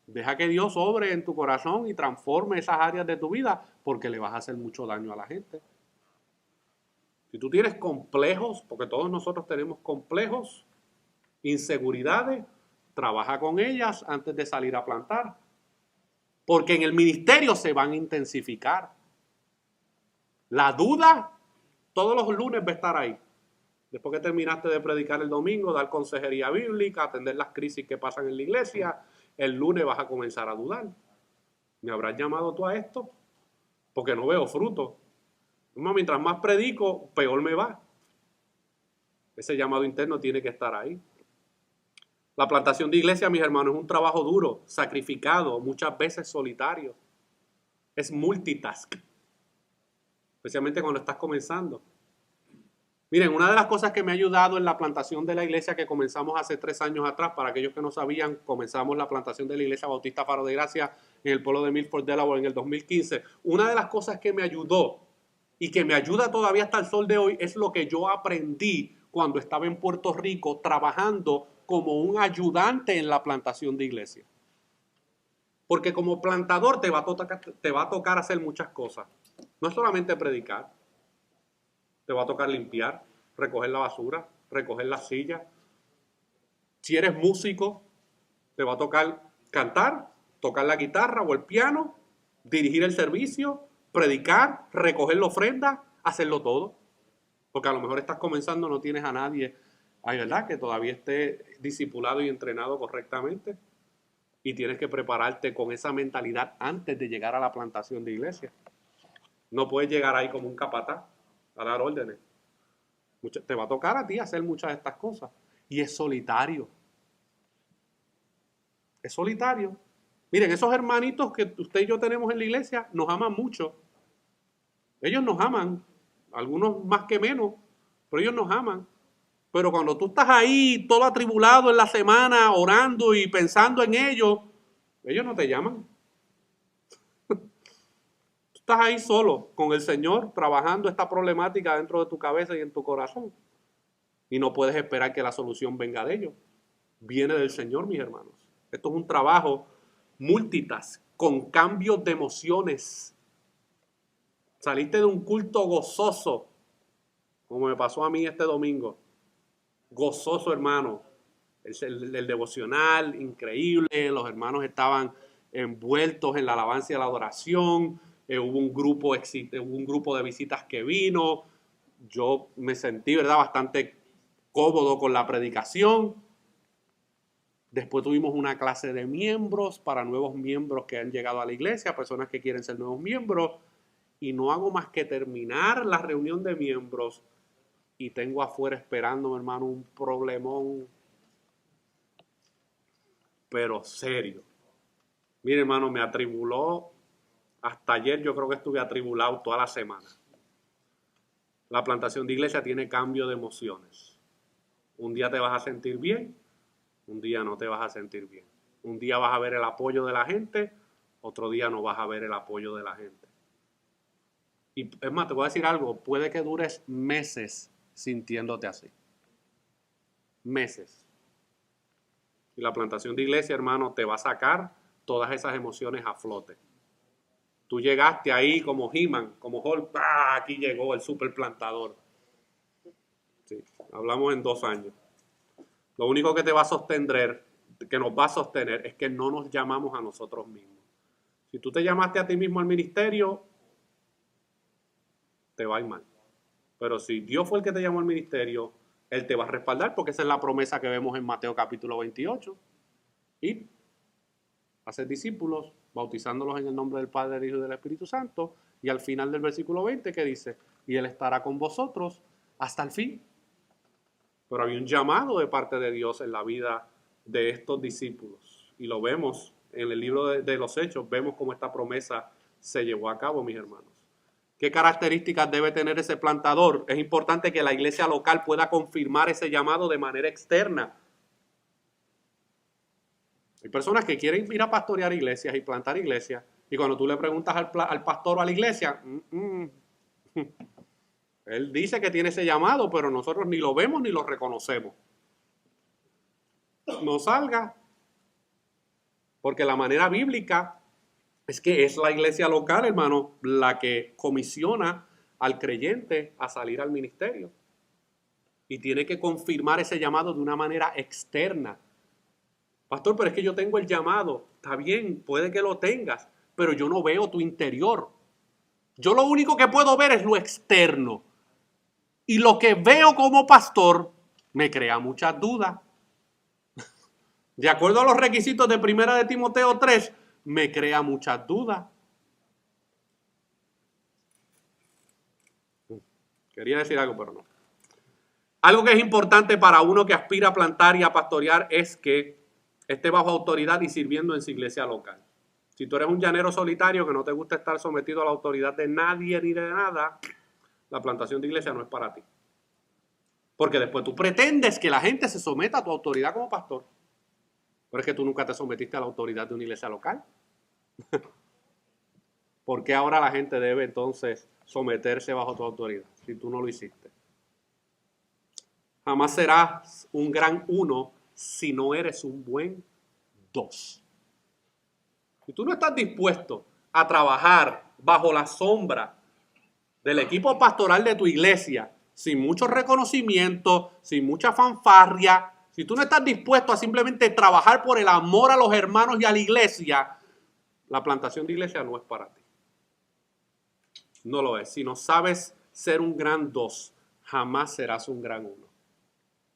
Deja que Dios obre en tu corazón y transforme esas áreas de tu vida porque le vas a hacer mucho daño a la gente. Si tú tienes complejos, porque todos nosotros tenemos complejos, inseguridades, trabaja con ellas antes de salir a plantar. Porque en el ministerio se van a intensificar. La duda todos los lunes va a estar ahí. Después que terminaste de predicar el domingo, dar consejería bíblica, atender las crisis que pasan en la iglesia, el lunes vas a comenzar a dudar. ¿Me habrás llamado tú a esto? Porque no veo fruto. Mientras más predico, peor me va. Ese llamado interno tiene que estar ahí. La plantación de iglesia, mis hermanos, es un trabajo duro, sacrificado, muchas veces solitario. Es multitask. Especialmente cuando estás comenzando. Miren, una de las cosas que me ha ayudado en la plantación de la iglesia que comenzamos hace 3 años atrás, para aquellos que no sabían, comenzamos la plantación de la iglesia Bautista Faro de Gracia en el pueblo de Milford, Delaware, en el 2015. Una de las cosas que me ayudó y que me ayuda todavía hasta el sol de hoy es lo que yo aprendí cuando estaba en Puerto Rico trabajando como un ayudante en la plantación de iglesia. Porque como plantador te va a tocar hacer muchas cosas. No es solamente predicar. Te va a tocar limpiar, recoger la basura, recoger las sillas. Si eres músico, te va a tocar cantar, tocar la guitarra o el piano, dirigir el servicio, predicar, recoger la ofrenda, hacerlo todo. Porque a lo mejor estás comenzando, no tienes a nadie, ¿verdad?, que todavía esté discipulado y entrenado correctamente. Y tienes que prepararte con esa mentalidad antes de llegar a la plantación de iglesia. No puedes llegar ahí como un capataz a dar órdenes. Te va a tocar a ti hacer muchas de estas cosas. Y es solitario. Es solitario. Miren, esos hermanitos que usted y yo tenemos en la iglesia nos aman mucho. Ellos nos aman. Algunos más que menos. Pero ellos nos aman. Pero cuando tú estás ahí todo atribulado en la semana, orando y pensando en ellos no te llaman. Estás ahí solo con el Señor trabajando esta problemática dentro de tu cabeza y en tu corazón. Y no puedes esperar que la solución venga de ellos. Viene del Señor, mis hermanos. Esto es un trabajo multitask, con cambios de emociones. Saliste de un culto gozoso, como me pasó a mí este domingo. Gozoso, hermano. El devocional, increíble. Los hermanos estaban envueltos en la alabanza y la adoración. Hubo un grupo de visitas que vino. Yo me sentí, ¿verdad?, bastante cómodo con la predicación. Después tuvimos una clase de miembros para nuevos miembros que han llegado a la iglesia, personas que quieren ser nuevos miembros. Y no hago más que terminar la reunión de miembros y tengo afuera esperando, hermano, un problemón, pero serio. Mire, hermano, me atribuló. Hasta ayer yo creo que estuve atribulado toda la semana. La plantación de iglesia tiene cambio de emociones. Un día te vas a sentir bien, un día no te vas a sentir bien. Un día vas a ver el apoyo de la gente, otro día no vas a ver el apoyo de la gente. Y es más, te voy a decir algo, puede que dures meses sintiéndote así. Meses. Y la plantación de iglesia, hermano, te va a sacar todas esas emociones a flote. Tú llegaste ahí como He-Man, como Hulk, ¡ah! Aquí llegó el superplantador. Sí, hablamos en 2 años. Lo único que te va a sostener, que nos va a sostener, es que no nos llamamos a nosotros mismos. Si tú te llamaste a ti mismo al ministerio, te va a ir mal. Pero si Dios fue el que te llamó al ministerio, Él te va a respaldar, porque esa es la promesa que vemos en Mateo capítulo 28. Ir, hacer discípulos, bautizándolos en el nombre del Padre, del Hijo y del Espíritu Santo. Y al final del versículo 20, ¿qué dice? Y Él estará con vosotros hasta el fin. Pero había un llamado de parte de Dios en la vida de estos discípulos. Y lo vemos en el libro de los Hechos, vemos cómo esta promesa se llevó a cabo, mis hermanos. ¿Qué características debe tener ese plantador? Es importante que la iglesia local pueda confirmar ese llamado de manera externa. Hay personas que quieren ir a pastorear iglesias y plantar iglesias, y cuando tú le preguntas al pastor o a la iglesia, él dice que tiene ese llamado, pero nosotros ni lo vemos ni lo reconocemos. No salga, porque la manera bíblica es que es la iglesia local, hermano, la que comisiona al creyente a salir al ministerio. Y tiene que confirmar ese llamado de una manera externa. Pastor, pero es que yo tengo el llamado. Está bien, puede que lo tengas, pero yo no veo tu interior. Yo lo único que puedo ver es lo externo. Y lo que veo como pastor me crea muchas dudas. De acuerdo a los requisitos de 1 de Timoteo 3, me crea muchas dudas. Quería decir algo, pero no. Algo que es importante para uno que aspira a plantar y a pastorear es que esté bajo autoridad y sirviendo en su iglesia local. Si tú eres un llanero solitario que no te gusta estar sometido a la autoridad de nadie ni de nada, la plantación de iglesia no es para ti. Porque después tú pretendes que la gente se someta a tu autoridad como pastor. Pero es que tú nunca te sometiste a la autoridad de una iglesia local. ¿Por qué ahora la gente debe entonces someterse bajo tu autoridad si tú no lo hiciste? Jamás serás un gran 1 si no eres un buen 2. Si tú no estás dispuesto a trabajar bajo la sombra del equipo pastoral de tu iglesia, sin mucho reconocimiento, sin mucha fanfarria, si tú no estás dispuesto a simplemente trabajar por el amor a los hermanos y a la iglesia, la plantación de iglesia no es para ti. No lo es. Si no sabes ser un gran 2, jamás serás un gran 1.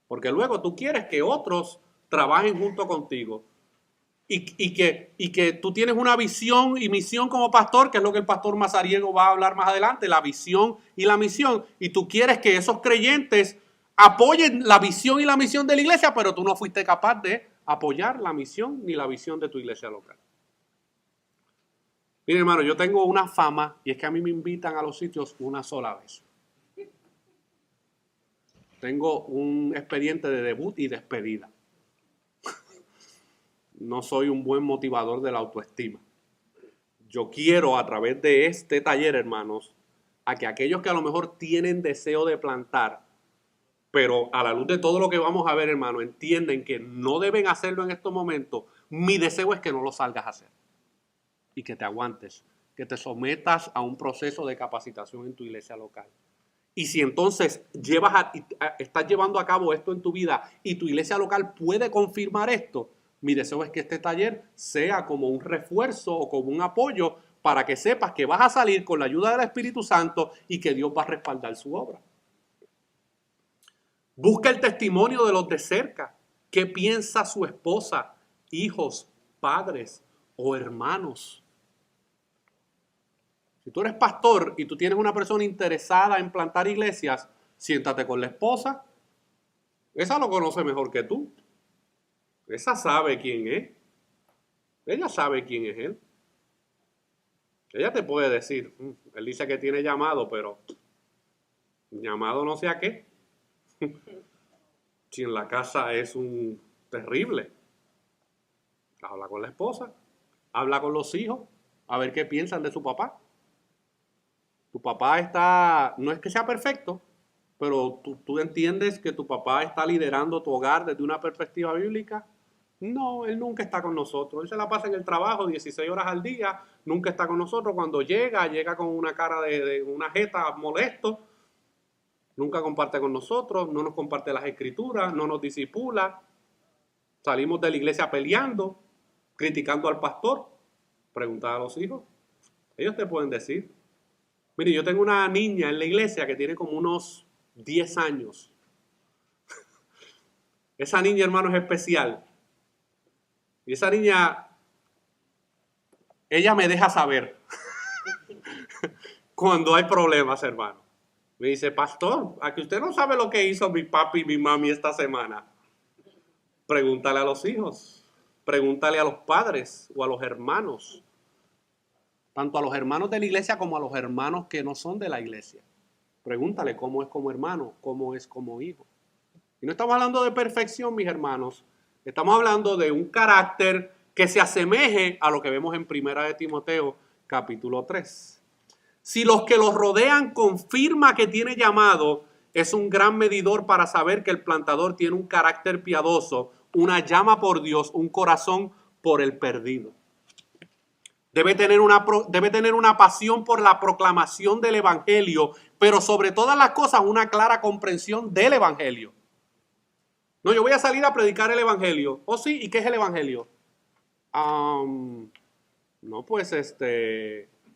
Porque luego tú quieres que otros trabajen junto contigo. Y que tú tienes una visión y misión como pastor, que es lo que el pastor Mazariego va a hablar más adelante, la visión y la misión. Y tú quieres que esos creyentes apoyen la visión y la misión de la iglesia, pero tú no fuiste capaz de apoyar la misión ni la visión de tu iglesia local. Mire, hermano, yo tengo una fama y es que a mí me invitan a los sitios una sola vez. Tengo un expediente de debut y despedida. No soy un buen motivador de la autoestima. yo quiero a través de este taller, hermanos, a que aquellos que a lo mejor tienen deseo de plantar, pero a la luz de todo lo que vamos a ver, hermano, entienden que no deben hacerlo en estos momentos. Mi deseo es que no lo salgas a hacer y que te aguantes, que te sometas a un proceso de capacitación en tu iglesia local. Y si entonces estás llevando a cabo esto en tu vida y tu iglesia local puede confirmar esto, mi deseo es que este taller sea como un refuerzo o como un apoyo para que sepas que vas a salir con la ayuda del Espíritu Santo y que Dios va a respaldar su obra. Busca el testimonio de los de cerca. ¿Qué piensa su esposa, hijos, padres o hermanos? Si tú eres pastor y tú tienes una persona interesada en plantar iglesias, siéntate con la esposa. Esa lo conoce mejor que tú. Esa sabe quién es. Ella sabe quién es él. Ella te puede decir, él dice que tiene llamado, pero llamado no sé a qué. Si en la casa es un terrible. Habla con la esposa, habla con los hijos, a ver qué piensan de su papá. Tu papá no es que sea perfecto, pero tú entiendes que tu papá está liderando tu hogar desde una perspectiva bíblica. No, él nunca está con nosotros. Él se la pasa en el trabajo 16 horas al día, nunca está con nosotros. Cuando llega con una cara de una jeta molesto. Nunca comparte con nosotros, no nos comparte las escrituras, no nos disipula. Salimos de la iglesia peleando, criticando al pastor. Preguntar a los hijos. Ellos te pueden decir. Mire, yo tengo una niña en la iglesia que tiene como unos 10 años. Esa niña, hermano, es especial. Y esa niña, ella me deja saber cuando hay problemas, hermano. Me dice, pastor, ¿a que usted no sabe lo que hizo mi papi y mi mami esta semana? Pregúntale a los hijos, pregúntale a los padres o a los hermanos, tanto a los hermanos de la iglesia como a los hermanos que no son de la iglesia. Pregúntale cómo es como hermano, cómo es como hijo. Y no estamos hablando de perfección, mis hermanos, estamos hablando de un carácter que se asemeje a lo que vemos en 1 de Timoteo, capítulo 3. Si los que los rodean confirma que tiene llamado, es un gran medidor para saber que el plantador tiene un carácter piadoso, una llama por Dios, un corazón por el perdido. Debe tener una pasión por la proclamación del evangelio, pero sobre todas las cosas una clara comprensión del evangelio. No, yo voy a salir a predicar el evangelio. Oh, sí, ¿y qué es el evangelio? No, pues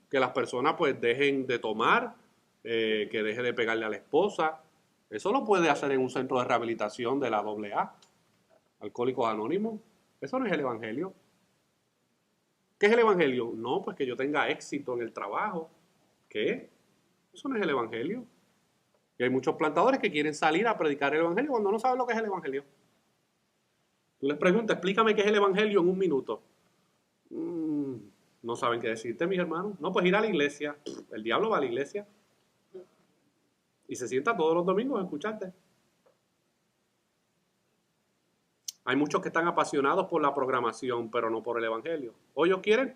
que las personas pues dejen de tomar, que deje de pegarle a la esposa. Eso lo puede hacer en un centro de rehabilitación de la AA, Alcohólicos Anónimos. Eso no es el evangelio. ¿Qué es el evangelio? No, pues que yo tenga éxito en el trabajo. ¿Qué? Eso no es el evangelio. Y hay muchos plantadores que quieren salir a predicar el evangelio cuando no saben lo que es el evangelio. Tú les preguntas, explícame qué es el evangelio en un minuto. No saben qué decirte, mis hermanos. No, pues ir a la iglesia. El diablo va a la iglesia. Y se sienta todos los domingos a escucharte. Hay muchos que están apasionados por la programación, pero no por el evangelio. O ellos quieren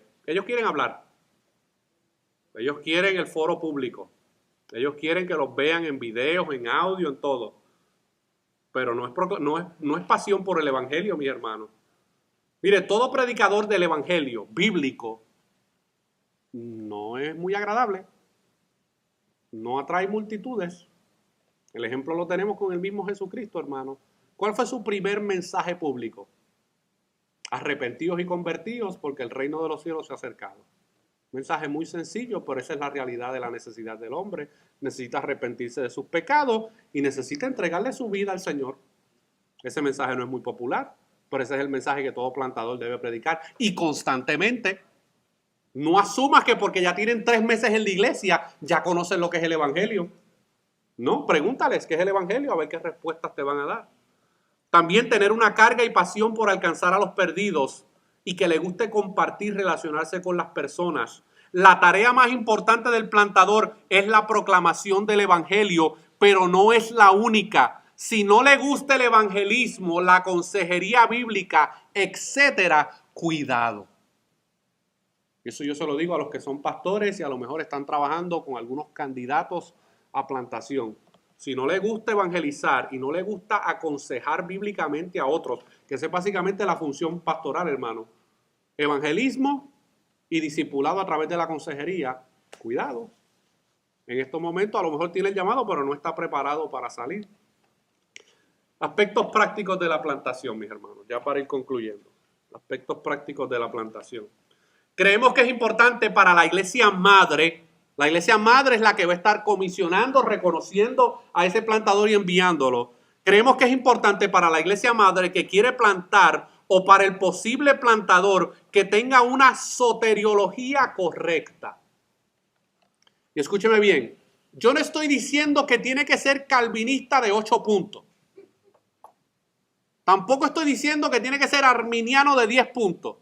hablar. Ellos quieren el foro público. Ellos quieren que los vean en videos, en audio, en todo. Pero no es pasión por el evangelio, mis hermanos. Mire, todo predicador del evangelio bíblico no es muy agradable. No atrae multitudes. El ejemplo lo tenemos con el mismo Jesucristo, hermano. ¿Cuál fue su primer mensaje público? Arrepentidos y convertidos porque el reino de los cielos se ha acercado. Un mensaje muy sencillo, pero esa es la realidad de la necesidad del hombre. Necesita arrepentirse de sus pecados y necesita entregarle su vida al Señor. Ese mensaje no es muy popular, pero ese es el mensaje que todo plantador debe predicar y constantemente. No asumas que porque ya tienen 3 meses en la iglesia ya conocen lo que es el evangelio. No, pregúntales qué es el evangelio, a ver qué respuestas te van a dar. También tener una carga y pasión por alcanzar a los perdidos y que le guste compartir, relacionarse con las personas. La tarea más importante del plantador es la proclamación del evangelio, pero no es la única. Si no le gusta el evangelismo, la consejería bíblica, etcétera, cuidado. Eso yo se lo digo a los que son pastores y a lo mejor están trabajando con algunos candidatos a plantación. Si no le gusta evangelizar y no le gusta aconsejar bíblicamente a otros, que esa es básicamente la función pastoral, hermano. Evangelismo y discipulado a través de la consejería. Cuidado. En estos momentos a lo mejor tiene el llamado, pero no está preparado para salir. Aspectos prácticos de la plantación, mis hermanos, ya para ir concluyendo. Aspectos prácticos de la plantación. Creemos que es importante para la iglesia madre. La iglesia madre es la que va a estar comisionando, reconociendo a ese plantador y enviándolo. Creemos que es importante para la iglesia madre que quiere plantar o para el posible plantador que tenga una soteriología correcta. Y escúcheme bien, yo no estoy diciendo que tiene que ser calvinista de 8 puntos. Tampoco estoy diciendo que tiene que ser arminiano de 10 puntos.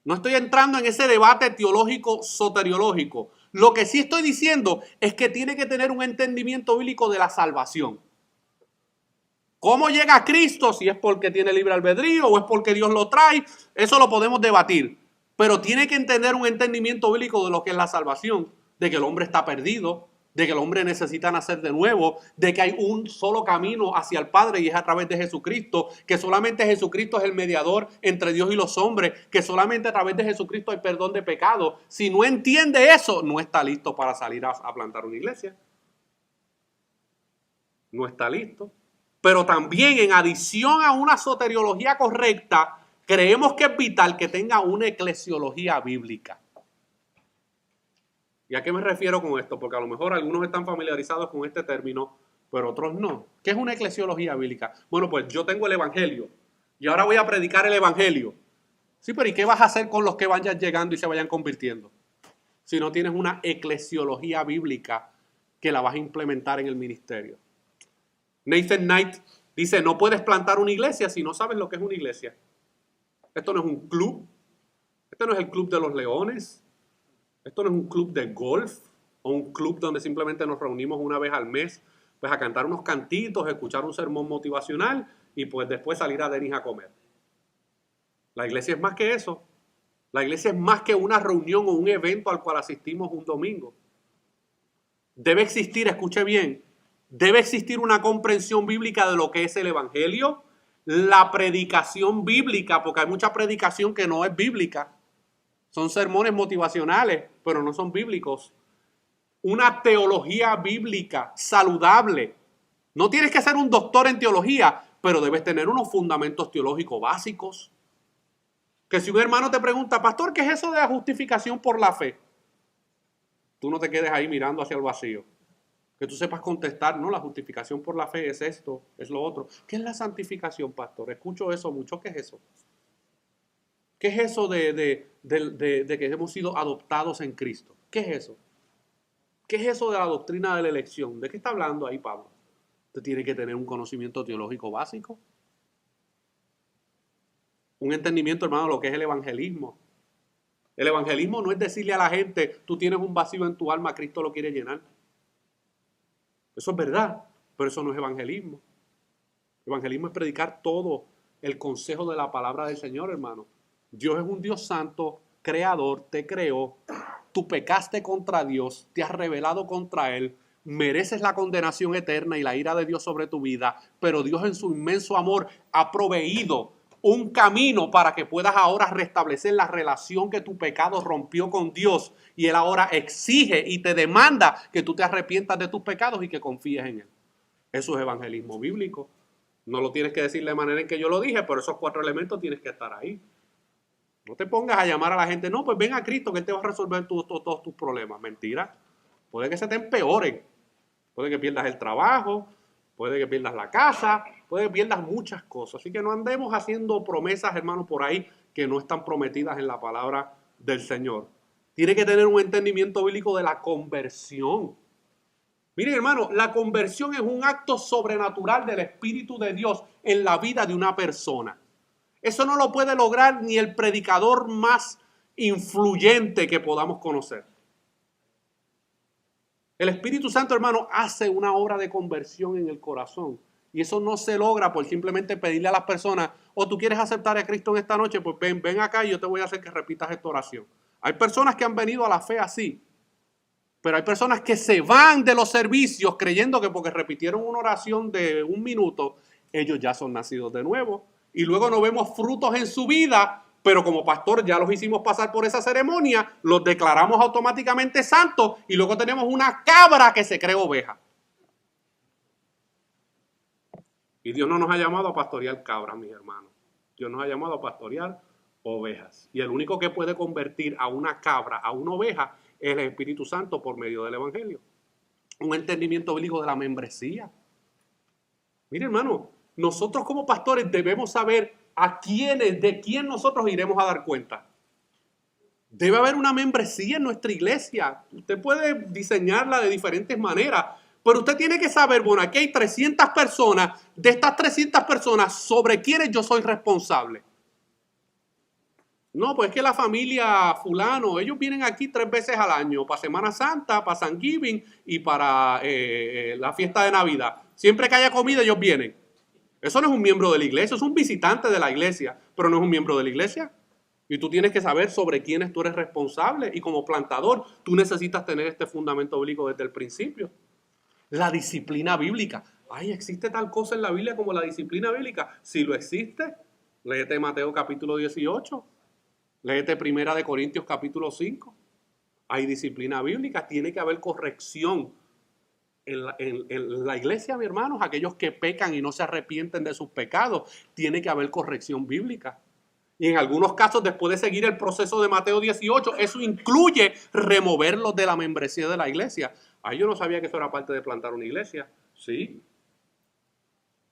No estoy entrando en ese debate teológico soteriológico. Lo que sí estoy diciendo es que tiene que tener un entendimiento bíblico de la salvación. ¿Cómo llega a Cristo? Si es porque tiene libre albedrío o es porque Dios lo trae, eso lo podemos debatir. Pero tiene que entender un entendimiento bíblico de lo que es la salvación, de que el hombre está perdido, de que el hombre necesita nacer de nuevo, de que hay un solo camino hacia el Padre y es a través de Jesucristo, que solamente Jesucristo es el mediador entre Dios y los hombres, que solamente a través de Jesucristo hay perdón de pecado. Si no entiende eso, no está listo para salir a plantar una iglesia. No está listo. Pero también en adición a una soteriología correcta, creemos que es vital que tenga una eclesiología bíblica. ¿Y a qué me refiero con esto? Porque a lo mejor algunos están familiarizados con este término, pero otros no. ¿Qué es una eclesiología bíblica? Bueno, pues yo tengo el evangelio y ahora voy a predicar el evangelio. Sí, pero ¿y qué vas a hacer con los que vayan llegando y se vayan convirtiendo? Si no tienes una eclesiología bíblica que la vas a implementar en el ministerio. Nathan Knight dice, no puedes plantar una iglesia si no sabes lo que es una iglesia. Esto no es un club. Esto no es el club de los leones. Esto no es un club de golf o un club donde simplemente nos reunimos una vez al mes pues a cantar unos cantitos, escuchar un sermón motivacional y pues después salir a Denis a comer. La iglesia es más que eso. La iglesia es más que una reunión o un evento al cual asistimos un domingo. Debe existir, escuche bien, debe existir una comprensión bíblica de lo que es el evangelio, la predicación bíblica, porque hay mucha predicación que no es bíblica. Son sermones motivacionales, pero no son bíblicos. Una teología bíblica saludable. No tienes que ser un doctor en teología, pero debes tener unos fundamentos teológicos básicos. Que si un hermano te pregunta, pastor, ¿qué es eso de la justificación por la fe? Tú no te quedes ahí mirando hacia el vacío. Que tú sepas contestar, no, la justificación por la fe es esto, es lo otro. ¿Qué es la santificación, pastor? Escucho eso mucho. ¿Qué es eso? ¿Qué es eso de que hemos sido adoptados en Cristo? ¿Qué es eso? ¿Qué es eso de la doctrina de la elección? ¿De qué está hablando ahí Pablo? Usted tiene que tener un conocimiento teológico básico. Un entendimiento, hermano, de lo que es el evangelismo. El evangelismo no es decirle a la gente, tú tienes un vacío en tu alma, Cristo lo quiere llenar. Eso es verdad, pero eso no es evangelismo. El evangelismo es predicar todo el consejo de la palabra del Señor, hermano. Dios es un Dios santo, creador, te creó, tú pecaste contra Dios, te has rebelado contra Él, mereces la condenación eterna y la ira de Dios sobre tu vida, pero Dios en su inmenso amor ha proveído un camino para que puedas ahora restablecer la relación que tu pecado rompió con Dios y Él ahora exige y te demanda que tú te arrepientas de tus pecados y que confíes en Él. Eso es evangelismo bíblico. No lo tienes que decir de manera en que yo lo dije, pero esos 4 elementos tienes que estar ahí. No te pongas a llamar a la gente, no, pues ven a Cristo que Él te va a resolver todos tus problemas. Mentira. Puede que se te empeoren. Puede que pierdas el trabajo, puede que pierdas la casa, puede que pierdas muchas cosas. Así que no andemos haciendo promesas, hermanos, por ahí que no están prometidas en la palabra del Señor. Tiene que tener un entendimiento bíblico de la conversión. Miren, hermano, la conversión es un acto sobrenatural del Espíritu de Dios en la vida de una persona. Eso no lo puede lograr ni el predicador más influyente que podamos conocer. El Espíritu Santo, hermano, hace una obra de conversión en el corazón. Y eso no se logra por simplemente pedirle a las personas, tú quieres aceptar a Cristo en esta noche, pues ven acá y yo te voy a hacer que repitas esta oración. Hay personas que han venido a la fe así, pero hay personas que se van de los servicios creyendo que porque repitieron una oración de 1 minuto, ellos ya son nacidos de nuevo. Y luego no vemos frutos en su vida, pero como pastor ya los hicimos pasar por esa ceremonia, los declaramos automáticamente santos y luego tenemos una cabra que se cree oveja. Y Dios no nos ha llamado a pastorear cabras, mis hermanos. Dios nos ha llamado a pastorear ovejas. Y el único que puede convertir a una cabra a una oveja es el Espíritu Santo por medio del Evangelio. Un entendimiento bíblico de la membresía. Mire, hermano, nosotros como pastores debemos saber de quién nosotros iremos a dar cuenta. Debe haber una membresía en nuestra iglesia. Usted puede diseñarla de diferentes maneras, pero usted tiene que saber, bueno, aquí hay 300 personas. De estas 300 personas, ¿sobre quiénes yo soy responsable? No, pues es que la familia fulano, ellos vienen aquí 3 veces al año, para Semana Santa, para Thanksgiving y para la fiesta de Navidad. Siempre que haya comida, ellos vienen. Eso no es un miembro de la iglesia, es un visitante de la iglesia, pero no es un miembro de la iglesia. Y tú tienes que saber sobre quiénes tú eres responsable. Y como plantador, tú necesitas tener este fundamento bíblico desde el principio. La disciplina bíblica. Ay, ¿existe tal cosa en la Biblia como la disciplina bíblica? Si lo existe, léete Mateo capítulo 18. Léete 1 de Corintios capítulo 5. Hay disciplina bíblica, tiene que haber corrección. En la iglesia, mis hermanos, aquellos que pecan y no se arrepienten de sus pecados, tiene que haber corrección bíblica. Y en algunos casos, después de seguir el proceso de Mateo 18, eso incluye removerlos de la membresía de la iglesia. Ay, yo no sabía que eso era parte de plantar una iglesia. Sí.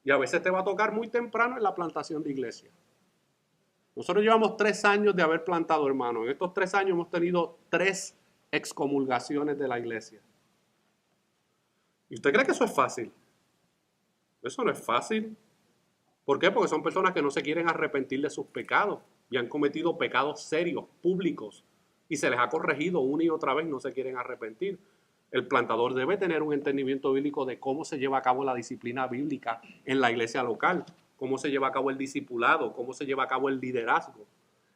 Y a veces te va a tocar muy temprano en la plantación de iglesia. Nosotros llevamos 3 años de haber plantado, hermano. En estos 3 años hemos tenido 3 excomulgaciones de la iglesia. ¿Y usted cree que eso es fácil? Eso no es fácil. ¿Por qué? Porque son personas que no se quieren arrepentir de sus pecados y han cometido pecados serios, públicos, y se les ha corregido una y otra vez, no se quieren arrepentir. El plantador debe tener un entendimiento bíblico de cómo se lleva a cabo la disciplina bíblica en la iglesia local, cómo se lleva a cabo el discipulado, cómo se lleva a cabo el liderazgo.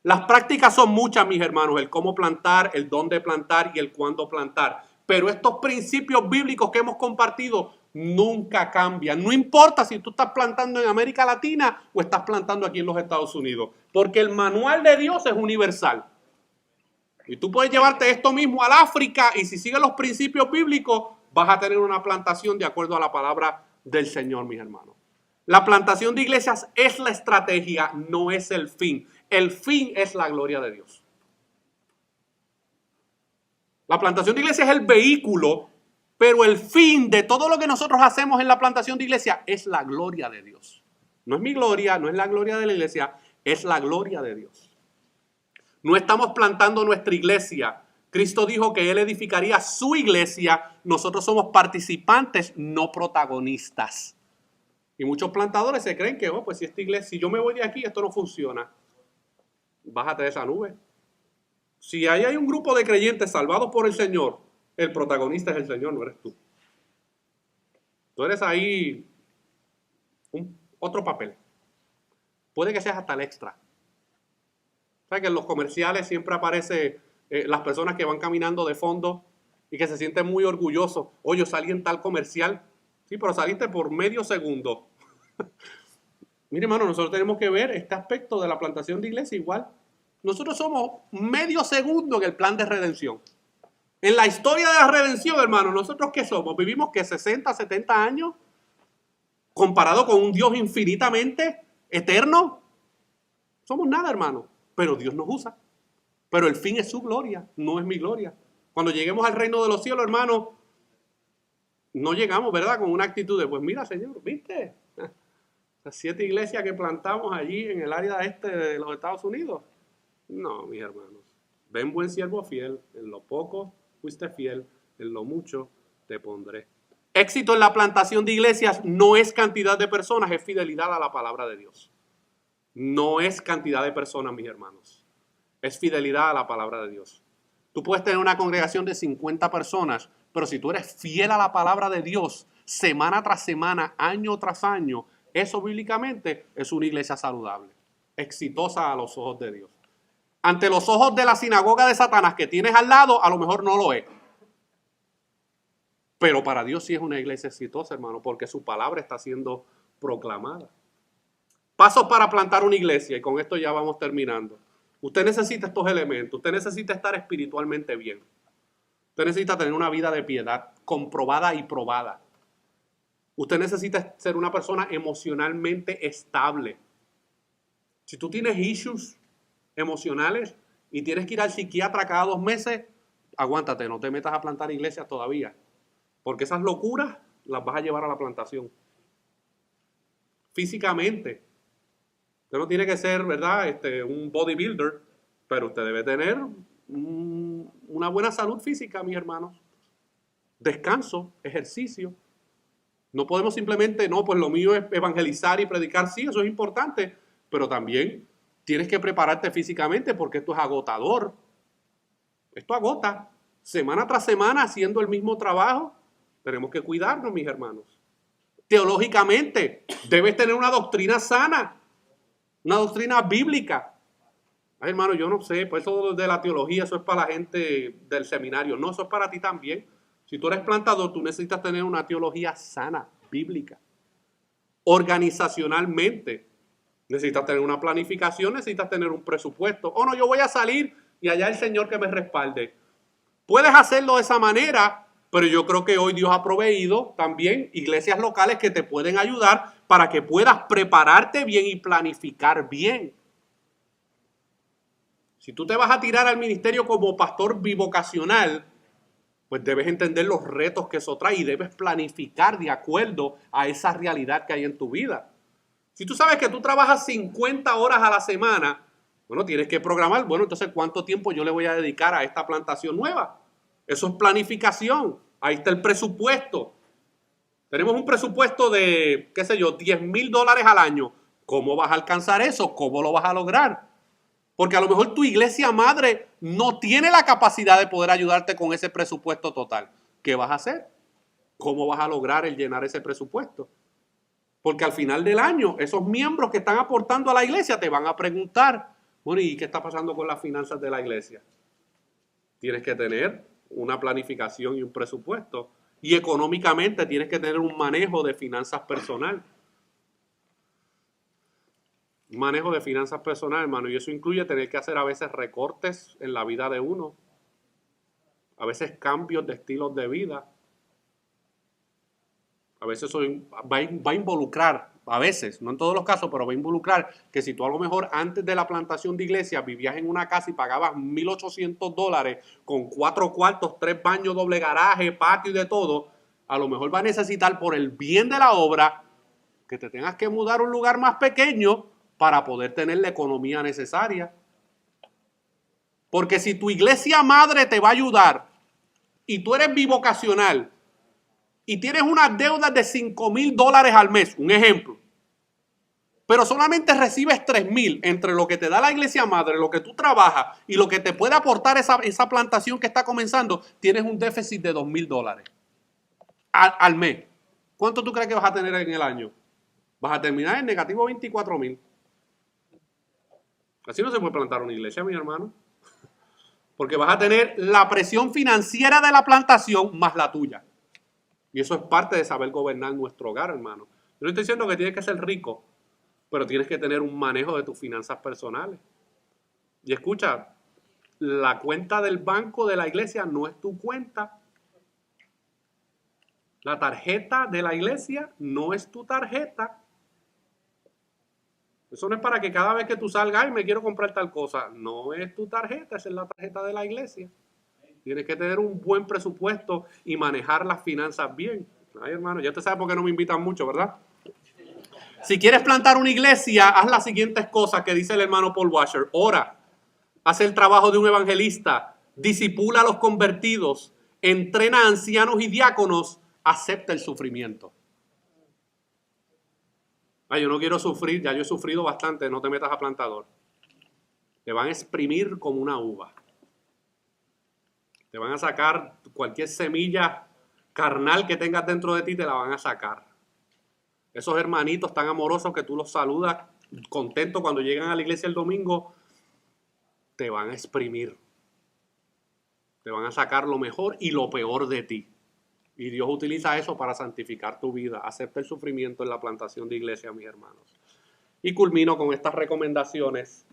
Las prácticas son muchas, mis hermanos, el cómo plantar, el dónde plantar y el cuándo plantar. Pero estos principios bíblicos que hemos compartido nunca cambian. No importa si tú estás plantando en América Latina o estás plantando aquí en los Estados Unidos, porque el manual de Dios es universal. Y tú puedes llevarte esto mismo al África y si sigues los principios bíblicos vas a tener una plantación de acuerdo a la palabra del Señor, mis hermanos. La plantación de iglesias es la estrategia, no es el fin. El fin es la gloria de Dios. La plantación de iglesia es el vehículo, pero el fin de todo lo que nosotros hacemos en la plantación de iglesia es la gloria de Dios. No es mi gloria, no es la gloria de la iglesia, es la gloria de Dios. No estamos plantando nuestra iglesia. Cristo dijo que Él edificaría su iglesia. Nosotros somos participantes, no protagonistas. Y muchos plantadores se creen que, pues si esta iglesia, si yo me voy de aquí, esto no funciona. Bájate de esa nube. Si ahí hay un grupo de creyentes salvados por el Señor, el protagonista es el Señor, no eres tú. Tú eres ahí otro papel. Puede que seas hasta el extra. ¿Sabes que en los comerciales siempre aparece las personas que van caminando de fondo y que se sienten muy orgullosos? Oye, yo salí en tal comercial. Sí, pero saliste por medio segundo. Mire, hermano, nosotros tenemos que ver este aspecto de la plantación de iglesia igual. Nosotros somos medio segundo en el plan de redención. En la historia de la redención, hermano, ¿nosotros qué somos? ¿Vivimos que 60, 70 años? Comparado con un Dios infinitamente eterno. Somos nada, hermano. Pero Dios nos usa. Pero el fin es su gloria, no es mi gloria. Cuando lleguemos al reino de los cielos, hermano, no llegamos, ¿verdad? Con una actitud de, pues mira, Señor, ¿viste? Las 7 iglesias que plantamos allí en el área este de los Estados Unidos. No, mis hermanos. Ven, buen siervo fiel, en lo poco fuiste fiel, en lo mucho te pondré. Éxito en la plantación de iglesias no es cantidad de personas, es fidelidad a la palabra de Dios. No es cantidad de personas, mis hermanos. Es fidelidad a la palabra de Dios. Tú puedes tener una congregación de 50 personas, pero si tú eres fiel a la palabra de Dios, semana tras semana, año tras año, eso bíblicamente es una iglesia saludable, exitosa a los ojos de Dios. Ante los ojos de la sinagoga de Satanás que tienes al lado, a lo mejor no lo es. Pero para Dios sí es una iglesia exitosa, hermano, porque su palabra está siendo proclamada. Pasos para plantar una iglesia, y con esto ya vamos terminando. Usted necesita estos elementos. Usted necesita estar espiritualmente bien. Usted necesita tener una vida de piedad comprobada y probada. Usted necesita ser una persona emocionalmente estable. Si tú tienes issues emocionales y tienes que ir al psiquiatra cada 2 meses, aguántate, no te metas a plantar iglesias todavía. Porque esas locuras las vas a llevar a la plantación. Físicamente. Usted no tiene que ser, ¿verdad?, un bodybuilder, pero usted debe tener una buena salud física, mis hermanos. Descanso, ejercicio. No podemos simplemente, no, pues lo mío es evangelizar y predicar. Sí, eso es importante, pero también tienes que prepararte físicamente porque esto es agotador. Esto agota. Semana tras semana haciendo el mismo trabajo. Tenemos que cuidarnos, mis hermanos. Teológicamente, debes tener una doctrina sana, una doctrina bíblica. Ay, hermano, yo no sé, pues eso de la teología, eso es para la gente del seminario. No, eso es para ti también. Si tú eres plantador, tú necesitas tener una teología sana, bíblica. Organizacionalmente, necesitas tener una planificación, necesitas tener un presupuesto. Oh, no, yo voy a salir y allá el Señor que me respalde. Puedes hacerlo de esa manera, pero yo creo que hoy Dios ha proveído también iglesias locales que te pueden ayudar para que puedas prepararte bien y planificar bien. Si tú te vas a tirar al ministerio como pastor bivocacional, pues debes entender los retos que eso trae y debes planificar de acuerdo a esa realidad que hay en tu vida. Si tú sabes que tú trabajas 50 horas a la semana, bueno, tienes que programar, bueno, entonces ¿cuánto tiempo yo le voy a dedicar a esta plantación nueva? Eso es planificación. Ahí está el presupuesto. Tenemos un presupuesto de, qué sé yo, $10,000 al año. ¿Cómo vas a alcanzar eso? ¿Cómo lo vas a lograr? Porque a lo mejor tu iglesia madre no tiene la capacidad de poder ayudarte con ese presupuesto total. ¿Qué vas a hacer? ¿Cómo vas a lograr el llenar ese presupuesto? Porque al final del año, esos miembros que están aportando a la iglesia te van a preguntar, bueno, ¿y qué está pasando con las finanzas de la iglesia? Tienes que tener una planificación y un presupuesto. Y económicamente tienes que tener un manejo de finanzas personal. Un manejo de finanzas personal, hermano. Y eso incluye tener que hacer a veces recortes en la vida de uno. A veces cambios de estilos de vida. A veces eso va a involucrar, a veces, no en todos los casos, pero va a involucrar que si tú a lo mejor antes de la plantación de iglesia vivías en una casa y pagabas $1,800 con 4 cuartos, 3 baños, doble garaje, patio y de todo, a lo mejor va a necesitar por el bien de la obra que te tengas que mudar a un lugar más pequeño para poder tener la economía necesaria. Porque si tu iglesia madre te va a ayudar y tú eres bivocacional, y tienes unas deudas de $5,000 al mes, un ejemplo, pero solamente recibes 3,000 entre lo que te da la iglesia madre, lo que tú trabajas y lo que te puede aportar esa plantación que está comenzando, tienes un déficit de $2,000 al mes. ¿Cuánto tú crees que vas a tener en el año? Vas a terminar en negativo 24,000. Así no se puede plantar una iglesia, mi hermano. Porque vas a tener la presión financiera de la plantación más la tuya. Y eso es parte de saber gobernar nuestro hogar, hermano. Yo no estoy diciendo que tienes que ser rico, pero tienes que tener un manejo de tus finanzas personales. Y escucha, la cuenta del banco de la iglesia no es tu cuenta. La tarjeta de la iglesia no es tu tarjeta. Eso no es para que cada vez que tú salgas, ay, me quiero comprar tal cosa. No es tu tarjeta, esa es la tarjeta de la iglesia. Tienes que tener un buen presupuesto y manejar las finanzas bien. Ay, hermano, ya usted sabe por qué no me invitan mucho, ¿verdad? Si quieres plantar una iglesia, haz las siguientes cosas que dice el hermano Paul Washer. Ora, haz el trabajo de un evangelista, disipula a los convertidos, entrena a ancianos y diáconos, acepta el sufrimiento. Ay, yo no quiero sufrir, ya yo he sufrido bastante, no te metas a plantador. Te van a exprimir como una uva. Te van a sacar cualquier semilla carnal que tengas dentro de ti, te la van a sacar. Esos hermanitos tan amorosos que tú los saludas contentos cuando llegan a la iglesia el domingo, te van a exprimir. Te van a sacar lo mejor y lo peor de ti. Y Dios utiliza eso para santificar tu vida. Acepta el sufrimiento en la plantación de iglesia, mis hermanos. Y culmino con estas recomendaciones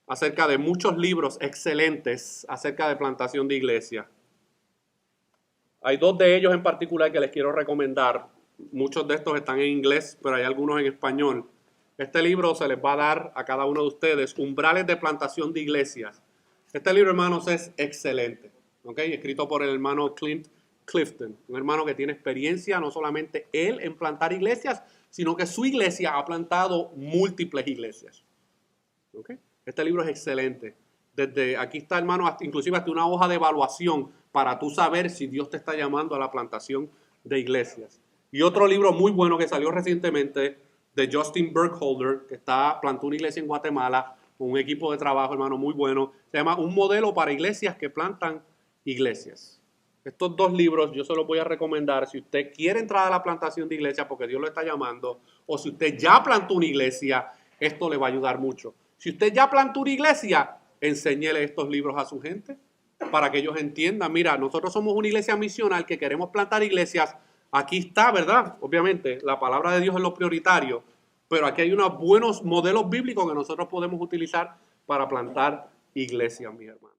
acerca de muchos libros excelentes acerca de plantación de iglesia. Hay dos de ellos en particular que les quiero recomendar. Muchos de estos están en inglés, pero hay algunos en español. Este libro se les va a dar a cada uno de ustedes, Umbrales de Plantación de Iglesias. Este libro, hermanos, es excelente. ¿Okay? Escrito por el hermano Clint Clifton, un hermano que tiene experiencia, no solamente él en plantar iglesias, sino que su iglesia ha plantado múltiples iglesias. ¿Okay? Este libro es excelente. Desde aquí está, hermano, inclusive hasta una hoja de evaluación para tú saber si Dios te está llamando a la plantación de iglesias. Y otro libro muy bueno que salió recientemente de Justin Burkholder, que plantó una iglesia en Guatemala con un equipo de trabajo, hermano, muy bueno. Se llama Un modelo para iglesias que plantan iglesias. Estos dos libros yo se los voy a recomendar si usted quiere entrar a la plantación de iglesias porque Dios lo está llamando, o si usted ya plantó una iglesia, esto le va a ayudar mucho. Si usted ya plantó una iglesia, enséñele estos libros a su gente para que ellos entiendan, mira, nosotros somos una iglesia misional que queremos plantar iglesias. Aquí está, ¿verdad? Obviamente, la palabra de Dios es lo prioritario, pero aquí hay unos buenos modelos bíblicos que nosotros podemos utilizar para plantar iglesias, mis hermanos.